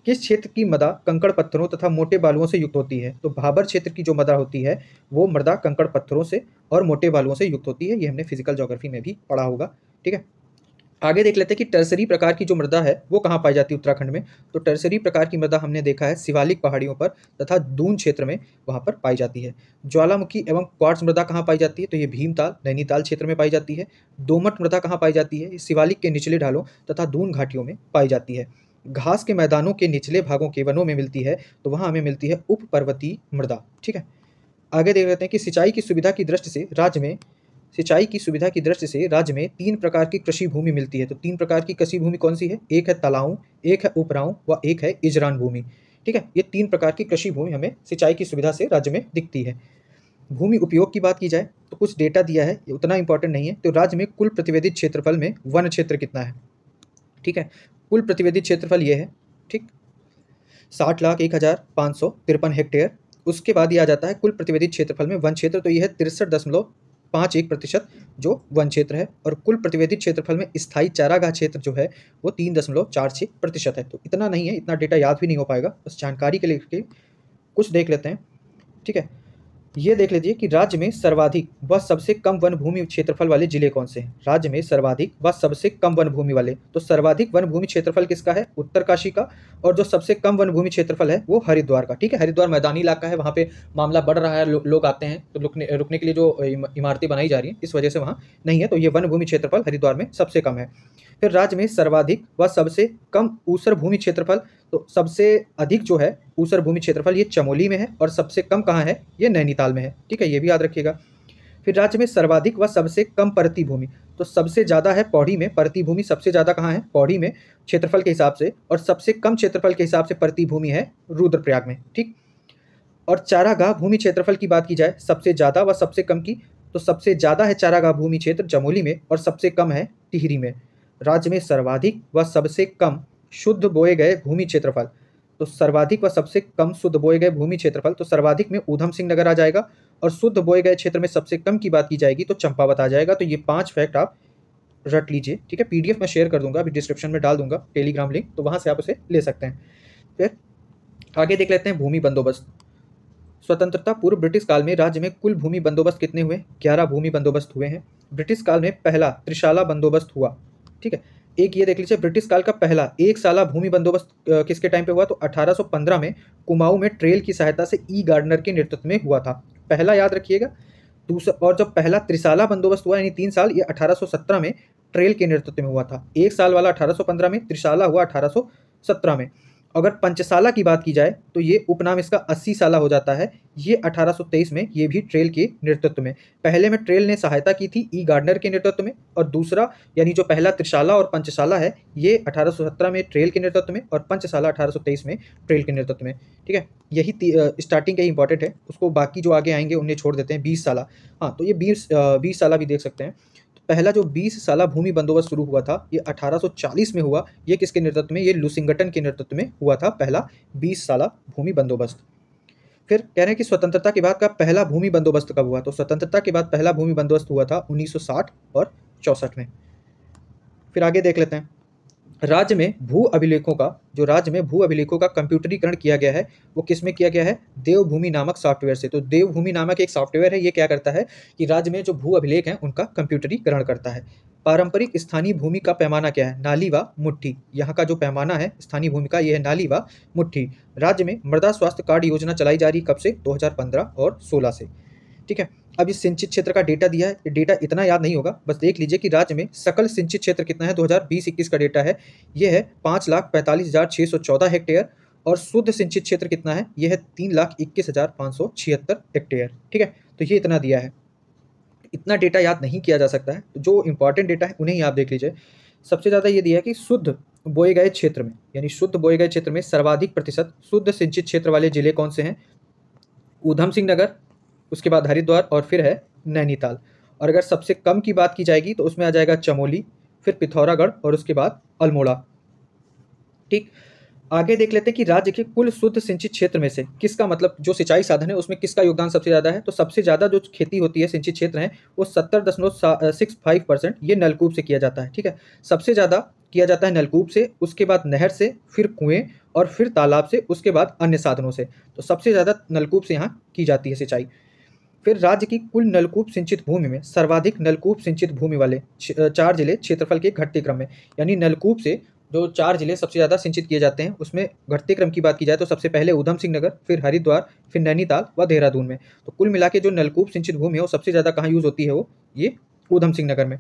किस क्षेत्र की मृदा कंकड़ पत्थरों तथा मोटे बालुओं से युक्त होती है? तो भाबर क्षेत्र की जो मृदा होती है वो मृदा कंकड़ पत्थरों से और मोटे बालुओं से युक्त होती है। ये हमने फिजिकल ज्योग्राफी में भी पढ़ा होगा। ठीक है, आगे देख लेते हैं कि टर्सरी प्रकार की जो मृदा है वो कहाँ पाई जाती है उत्तराखंड में। तो टर्सरी प्रकार की मृदा हमने देखा है शिवालिक पहाड़ियों पर तथा दून क्षेत्र में वहाँ पर पाई जाती है। ज्वालामुखी एवं क्वार्ट्ज मृदा कहाँ पाई जाती है? तो ये भीमताल, नैनीताल क्षेत्र में पाई जाती है। दोमट मृदा कहाँ पाई जाती है? शिवालिक के निचले ढालों तथा दून घाटियों में पाई जाती है। घास के मैदानों के निचले भागों के वनों में मिलती है, तो वहाँ हमें मिलती है उप पर्वतीय मृदा। ठीक है, आगे देख लेते हैं कि सिंचाई की सुविधा की दृष्टि से राज्य में 3 प्रकार की कृषि भूमि मिलती है। तो 3 प्रकार की कृषि भूमि कौन सी है? एक है तलाऊ, एक है उपराऊ व एक है इजरान भूमि। ठीक है, ये 3 प्रकार की कृषि भूमि हमें सिंचाई की सुविधा से राज्य में दिखती है। भूमि उपयोग की बात की जाए तो कुछ डेटा दिया है, ये उतना इंपॉर्टेंट नहीं है। तो राज्य में कुल प्रतिवेदित क्षेत्रफल में वन क्षेत्र कितना है? ठीक है, कुल प्रतिवेदित क्षेत्रफल ये है। ठीक, 60,01,553 हेक्टेयर। उसके बाद ये आ जाता है कुल प्रतिवेदित क्षेत्रफल में वन क्षेत्र, तो ये है 63.51% जो वन क्षेत्र है। और कुल प्रतिवेदित क्षेत्रफल में स्थायी चारागाह क्षेत्र जो है वो 3.46% है। तो इतना नहीं है, इतना डेटा याद भी नहीं हो पाएगा, बस जानकारी के लिए कुछ देख लेते हैं। ठीक है, ये देख लीजिए कि राज्य में सर्वाधिक व सबसे कम वन भूमि क्षेत्रफल वाले जिले कौन से हैं? राज्य में सर्वाधिक व सबसे कम वन भूमि वाले, तो सर्वाधिक वन भूमि क्षेत्रफल किसका है? उत्तरकाशी का। और जो सबसे कम वन भूमि क्षेत्रफल है वो हरिद्वार का। ठीक है, हरिद्वार मैदानी इलाका है, वहाँ पे मामला बढ़ रहा है, लोग आते हैं, तो रुकने के लिए जो इमारतें बनाई जा रही हैं इस वजह से वहाँ नहीं है, तो ये वन भूमि क्षेत्रफल हरिद्वार में सबसे कम है। फिर राज्य में सर्वाधिक व सबसे कम ऊसर भूमि क्षेत्रफल, तो सबसे अधिक जो है ऊसर भूमि क्षेत्रफल ये चमोली में है और सबसे कम कहाँ है? ये नैनीताल में है। ठीक है, ये भी याद रखिएगा। फिर राज्य में सर्वाधिक व सबसे कम परती भूमि, तो सबसे ज़्यादा है पौड़ी में, परती भूमि सबसे ज़्यादा कहाँ है? पौड़ी में क्षेत्रफल के हिसाब से, और सबसे कम क्षेत्रफल के हिसाब से परती भूमि है रुद्रप्रयाग में। ठीक, और चारागाह भूमि क्षेत्रफल की बात की जाए सबसे ज़्यादा व सबसे कम की, तो सबसे ज़्यादा है चारागाह भूमि क्षेत्र चमोली में और सबसे कम है टिहरी में। राज्य में सर्वाधिक व सबसे कम शुद्ध बोए गए भूमि क्षेत्रफल, तो सर्वाधिक व सबसे कम शुद्ध बोए गए भूमि क्षेत्रफल, तो सर्वाधिक में ऊधम सिंह नगर आ जाएगा और शुद्ध बोए गए क्षेत्र में सबसे कम की बात की जाएगी तो चंपावत आ जाएगा। तो ये 5 फैक्ट आप रट लीजिए। ठीक है, पीडीएफ में शेयर कर दूंगा, अभी डिस्क्रिप्शन में डाल दूंगा टेलीग्राम लिंक, तो वहाँ से आप उसे ले सकते हैं। फिर आगे देख लेते हैं भूमि बंदोबस्त। स्वतंत्रता पूर्व ब्रिटिश काल में राज्य में कुल भूमि बंदोबस्त कितने हुए? 11 भूमि बंदोबस्त हुए हैं। ब्रिटिश काल में पहला त्रिशाला बंदोबस्त हुआ। ठीक है, एक ये देख लीजिए, ब्रिटिश काल का पहला एक साला भूमि बंदोबस्त किसके टाइम पे हुआ? तो 1815 में कुमाऊं में ट्रेल की सहायता से ई गार्डनर के नेतृत्व में हुआ था, पहला याद रखिएगा। दूसरा, और जब पहला त्रिशाला बंदोबस्त हुआ यानी 3 साल, ये 1817 में ट्रेल के नेतृत्व में हुआ था। एक साल वाला 1815 में, त्रिशाला हुआ 1817 में। अगर पंचसाला की बात की जाए तो ये उपनाम इसका 80 साला हो जाता है, ये 1823 में, ये भी ट्रेल के नेतृत्व में। पहले में ट्रेल ने सहायता की थी ई गार्डनर के नेतृत्व में, और दूसरा यानी जो पहला त्रिशाला और पंचसाला है ये 1817 में ट्रेल के नेतृत्व में और पंचसाला 1823 में ट्रेल के नेतृत्व में। ठीक है, यही स्टार्टिंग का ही इंपॉर्टेंट है, उसको बाकी जो आगे आएंगे उन्हें छोड़ देते हैं। 20 साला, हाँ, तो ये 20 साला भी देख सकते हैं। पहला जो 20 साला भूमि बंदोबस्त शुरू हुआ था ये 1840 में हुआ। ये किसके नेतृत्व में? ये लुसिंगटन के नेतृत्व में हुआ था पहला 20 साला भूमि बंदोबस्त। फिर कह रहे हैं कि स्वतंत्रता के बाद का पहला भूमि बंदोबस्त कब हुआ? तो स्वतंत्रता के बाद पहला भूमि बंदोबस्त हुआ था 1960 और 64 में। फिर आगे देख लेते हैं, राज्य में भू अभिलेखों का कंप्यूटरीकरण किया गया है, वो किस में किया गया है? देवभूमि नामक सॉफ्टवेयर से। तो देवभूमि नामक एक सॉफ्टवेयर है, ये क्या करता है कि राज्य में जो भू अभिलेख हैं उनका कंप्यूटरीकरण करता है। पारंपरिक स्थानीय भूमि का पैमाना क्या है? नाली व मुट्ठी। यहाँ का जो पैमाना है स्थानीय भूमि का, ये है नाली व मुट्ठी। राज्य में मृदा स्वास्थ्य कार्ड योजना चलाई जा रही कब से? 2015 और 16 से। ठीक है, अब इस सिंचित क्षेत्र का डेटा दिया है, ये डेटा इतना याद नहीं होगा, बस देख लीजिए कि राज्य में सकल सिंचित क्षेत्र कितना है। 2020-21 का डेटा है, ये है 5,45,614 हेक्टेयर, और शुद्ध सिंचित क्षेत्र कितना है? ये है 3,21,576 हेक्टेयर। ठीक है, तो ये इतना दिया है। इतना डेटा याद नहीं किया जा सकता है, तो जो इंपॉर्टेंट डेटा है उन्हें ही आप देख लीजिए। सबसे ज़्यादा ये दिया है कि शुद्ध बोए गए क्षेत्र में, यानी शुद्ध बोए गए क्षेत्र में सर्वाधिक प्रतिशत शुद्ध सिंचित क्षेत्र वाले जिले कौन से हैं? ऊधम सिंह नगर, उसके बाद हरिद्वार और फिर है नैनीताल। और अगर सबसे कम की बात की जाएगी तो उसमें आ जाएगा चमोली, फिर पिथौरागढ़ और उसके बाद अल्मोड़ा। ठीक, आगे देख लेते हैं कि राज्य के कुल शुद्ध सिंचित क्षेत्र में से किसका, मतलब जो सिंचाई साधन है उसमें किसका योगदान सबसे ज़्यादा है। तो सबसे ज़्यादा जो खेती होती है सिंचित क्षेत्र है वो 70.65% ये नलकूप से किया जाता है। ठीक है, सबसे ज़्यादा किया जाता है नलकूप से, उसके बाद नहर से, फिर कुएं और फिर तालाब से, उसके बाद अन्य साधनों से। तो सबसे ज़्यादा नलकूप से यहाँ की जाती है सिंचाई। फिर राज्य की कुल नलकूप सिंचित भूमि में सर्वाधिक नलकूप सिंचित भूमि वाले 4 जिले क्षेत्रफल के घटते क्रम में, यानी नलकूप से जो 4 जिले सबसे ज़्यादा सिंचित किए जाते हैं उसमें घटते क्रम की बात की जाए तो सबसे पहले ऊधम सिंह नगर, फिर हरिद्वार, फिर नैनीताल व देहरादून में। तो कुल मिला के जो नलकूप सिंचित भूमि है वो सबसे ज़्यादा कहाँ यूज़ होती है, वो ये ऊधम सिंह नगर में।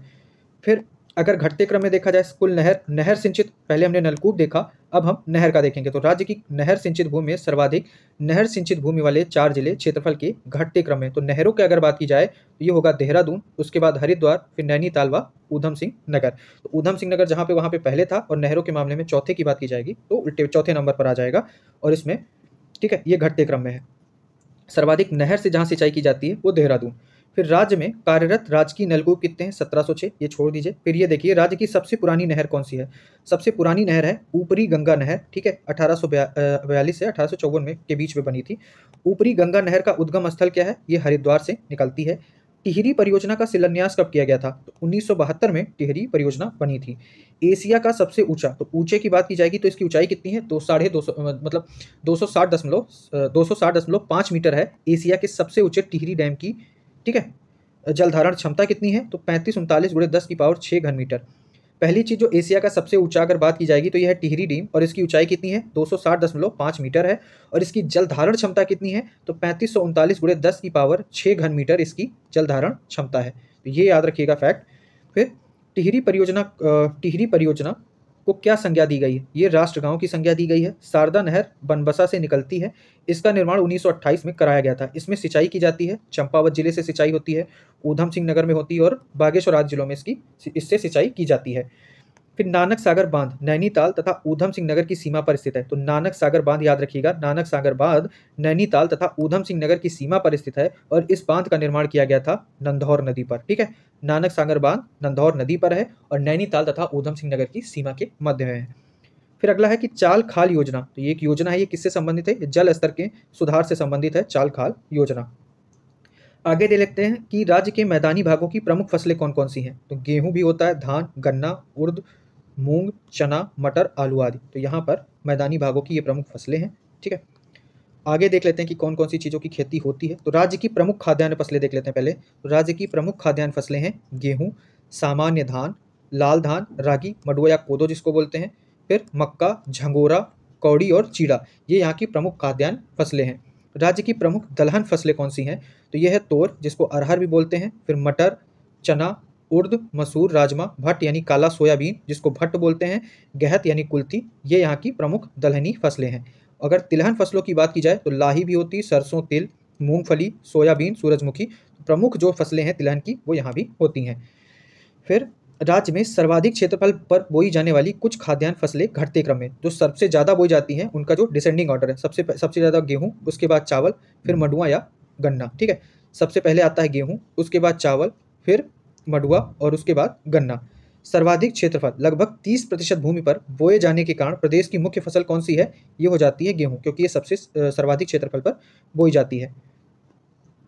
फिर अगर घटते क्रम में देखा जाए कुल नहर सिंचित, पहले हमने नलकूप देखा, अब हम नहर का देखेंगे। तो राज्य की नहर सिंचित भूमि में सर्वाधिक नहर सिंचित भूमि वाले 4 जिले क्षेत्रफल के घटते क्रम में, तो नहरों की अगर बात की जाए तो ये होगा देहरादून, उसके बाद हरिद्वार, फिर नैनीताल व ऊधम सिंह नगर। तो ऊधम सिंह नगर जहाँ पे वहाँ पे पहले था, और नहरों के मामले में चौथे की बात की जाएगी तो उल्टे चौथे नंबर पर आ जाएगा। और इसमें ठीक है, ये घटते क्रम में है। सर्वाधिक नहर से जहाँ सिंचाई की जाती है वो देहरादून। फिर राज्य में कार्यरत राजकीय नलकूप कितने हैं? 1706, ये छोड़ दीजिए। फिर ये देखिए राज्य की सबसे पुरानी नहर कौन सी है? सबसे पुरानी नहर है ऊपरी गंगा नहर। ठीक है, 1842 से 1854 में के बीच में बनी थी। ऊपरी गंगा नहर का उद्गम स्थल क्या है? ये हरिद्वार से निकलती है। टिहरी परियोजना का शिलान्यास कब किया गया था? तो 1972 में टिहरी परियोजना बनी थी। एशिया का सबसे ऊंचा, तो ऊंचे की बात की जाएगी तो इसकी ऊंचाई कितनी है? 250 मतलब 260.5 मीटर है एशिया के सबसे ऊंचे टिहरी डैम की। ठीक है, जल धारण क्षमता कितनी है? तो 3539 × 10⁶ घन मीटर। पहली चीज जो एशिया का सबसे ऊंचा अगर बात की जाएगी तो यह है टिहरी डैम, और इसकी ऊंचाई कितनी है? 260.5 मीटर है। और इसकी जल धारण क्षमता कितनी है? तो 3539 × 10⁶ घन मीटर इसकी जल धारण क्षमता है। तो ये याद रखिएगा फैक्ट। फिर टिहरी परियोजना को क्या संज्ञा दी गई है? ये राष्ट्रगांव की संज्ञा दी गई है। शारदा नहर बनबसा से निकलती है। इसका निर्माण 1928 में कराया गया था। इसमें सिंचाई की जाती है, चंपावत जिले से सिंचाई होती है, ऊधम सिंह नगर में होती है और बागेश्वर आदि जिलों में इससे सिंचाई की जाती है। फिर नानक सागर बांध नैनीताल तथा ऊधम सिंह नगर की सीमा पर स्थित है। तो नानक सागर बांध याद रखिएगा, नानक सागर बांध नैनीताल तथा ऊधम सिंह नगर की सीमा पर स्थित है, और इस बांध का निर्माण किया गया था नंधौर नदी पर। ठीक है, नानक सागर बांध नंधौर नदी पर है और नैनीताल तथा ऊधम सिंह नगर की सीमा के मध्य में है। फिर अगला है कि चाल खाल योजना। तो ये एक योजना है, ये किससे संबंधित है? जल स्तर के सुधार से संबंधित है चाल खाल योजना। आगे दे लेते हैं कि राज्य के मैदानी भागों की प्रमुख फसलें कौन कौन सी हैं। तो गेहूं भी होता है, धान, गन्ना, उर्द, मूंग, चना, मटर, आलू आदि। तो यहाँ पर मैदानी भागों की ये प्रमुख फसलें हैं। ठीक है, आगे देख लेते हैं कि कौन कौन सी चीज़ों की खेती होती है। तो राज्य की प्रमुख खाद्यान्न फसलें देख लेते हैं पहले। तो राज्य की प्रमुख खाद्यान्न फसलें हैं गेहूँ, सामान्य धान, लाल धान, रागी, मडुआ या कोदो जिसको बोलते हैं, फिर मक्का, झंगोरा, कौड़ी और चीड़ा, ये यहाँ की प्रमुख खाद्यान्न फसलें हैं। राज्य की प्रमुख दलहन फसलें कौन सी हैं? तो ये है तोर जिसको अरहर भी बोलते हैं, फिर मटर, चना, उर्द, मसूर, राजमा, भट्ट यानी काला सोयाबीन जिसको भट्ट बोलते हैं, गहत यानी कुल्थी, ये यहाँ की प्रमुख दलहनी फसलें हैं। अगर तिलहन फसलों की बात की जाए तो लाही भी होती है, सरसों, तिल, मूंगफली, सोयाबीन, सूरजमुखी, प्रमुख जो फसलें हैं तिलहन की वो यहाँ भी होती हैं। फिर राज्य में सर्वाधिक क्षेत्रफल पर बोई जाने वाली कुछ खाद्यान्न फसलें घटते क्रम में, जो सबसे ज़्यादा बोई जाती हैं उनका जो डिसेंडिंग ऑर्डर है, सबसे ज़्यादा गेहूँ, उसके बाद चावल, फिर मडुआ या गन्ना। ठीक है, सबसे पहले आता है गेहूँ, उसके बाद चावल, फिर मडुआ और उसके बाद गन्ना। सर्वाधिक क्षेत्रफल लगभग 30% भूमि पर बोए जाने के कारण प्रदेश की मुख्य फसल कौन सी है? ये हो जाती है गेहूँ, क्योंकि ये सबसे सर्वाधिक क्षेत्रफल पर बोई जाती है।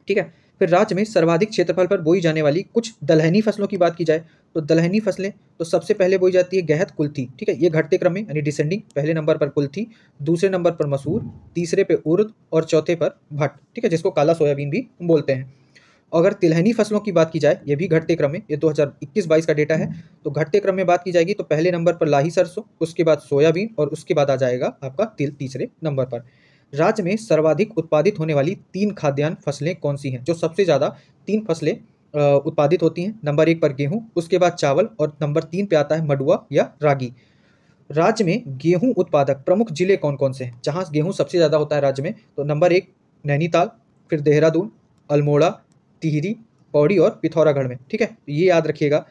ठीक है, फिर राज्य में सर्वाधिक क्षेत्रफल पर बोई जाने वाली कुछ दलहनी फसलों की बात की जाए तो दलहनी फसलें तो सबसे पहले बोई जाती है गहत, कुल्थी। ठीक है, ये घटते क्रम में यानी डिसेंडिंग, पहले नंबर पर कुल्थी, दूसरे नंबर पर मसूर, तीसरे पे उर्द और चौथे पर भट्ट। ठीक है, जिसको काला सोयाबीन भी बोलते हैं। अगर तिलहनी फसलों की बात की जाए, ये भी घटते क्रम में, ये 2021-22 का डेटा है, तो घटते क्रम में बात की जाएगी तो पहले नंबर पर लाही सरसों, उसके बाद सोयाबीन और उसके बाद आ जाएगा आपका तिल तीसरे नंबर पर। राज्य में सर्वाधिक उत्पादित होने वाली 3 खाद्यान्न फसलें कौन सी हैं? जो सबसे ज़्यादा 3 फसलें उत्पादित होती हैं, नंबर 1 पर गेहूँ, उसके बाद चावल और नंबर 3 पे आता है मडुआ या रागी। राज्य में गेहूँ उत्पादक प्रमुख जिले कौन कौन से हैं जहाँ गेहूँ सबसे ज़्यादा होता है राज्य में? तो नंबर 1 नैनीताल, फिर देहरादून, अल्मोड़ा, टिहरी, पौड़ी और पिथौरागढ़ में, ठीक है, ये याद रखिएगा।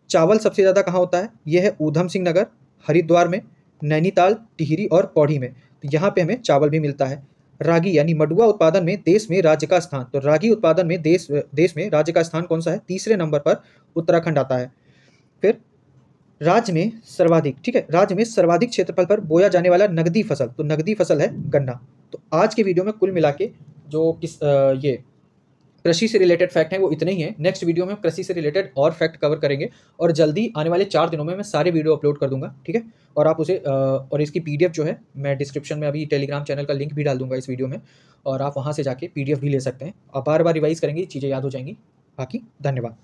चावल सबसे ज़्यादा कहाँ होता है, ये है ऊधम सिंह नगर, हरिद्वार में, नैनीताल, टिहरी और पौड़ी में, तो यहाँ पे हमें चावल भी मिलता है। रागी यानी मडुआ उत्पादन में देश में राज्य का स्थान, तो रागी उत्पादन में देश में राज्य का स्थान कौन सा है, तीसरे नंबर पर उत्तराखंड आता है। फिर राज्य में सर्वाधिक, ठीक है, राज्य में सर्वाधिक क्षेत्रफल पर बोया जाने वाला नगदी फसल, तो नगदी फसल है गन्ना। तो आज के वीडियो में कुल मिला के जो ये कृषि से रिलेटेड फैक्ट हैं वो इतने ही हैं। नेक्स्ट वीडियो में हम कृषि से रिलेटेड और फैक्ट कवर करेंगे और जल्दी आने वाले 4 दिनों में मैं सारे वीडियो अपलोड कर दूंगा, ठीक है। और आप उसे और इसकी पीडीएफ जो है मैं डिस्क्रिप्शन में अभी टेलीग्राम चैनल का लिंक भी डाल दूंगा इस वीडियो में, और आप वहाँ से जाके पीडीएफ भी ले सकते हैं। आप बार बार रिवाइज करेंगे, चीज़ें याद हो जाएंगी। बाकी धन्यवाद।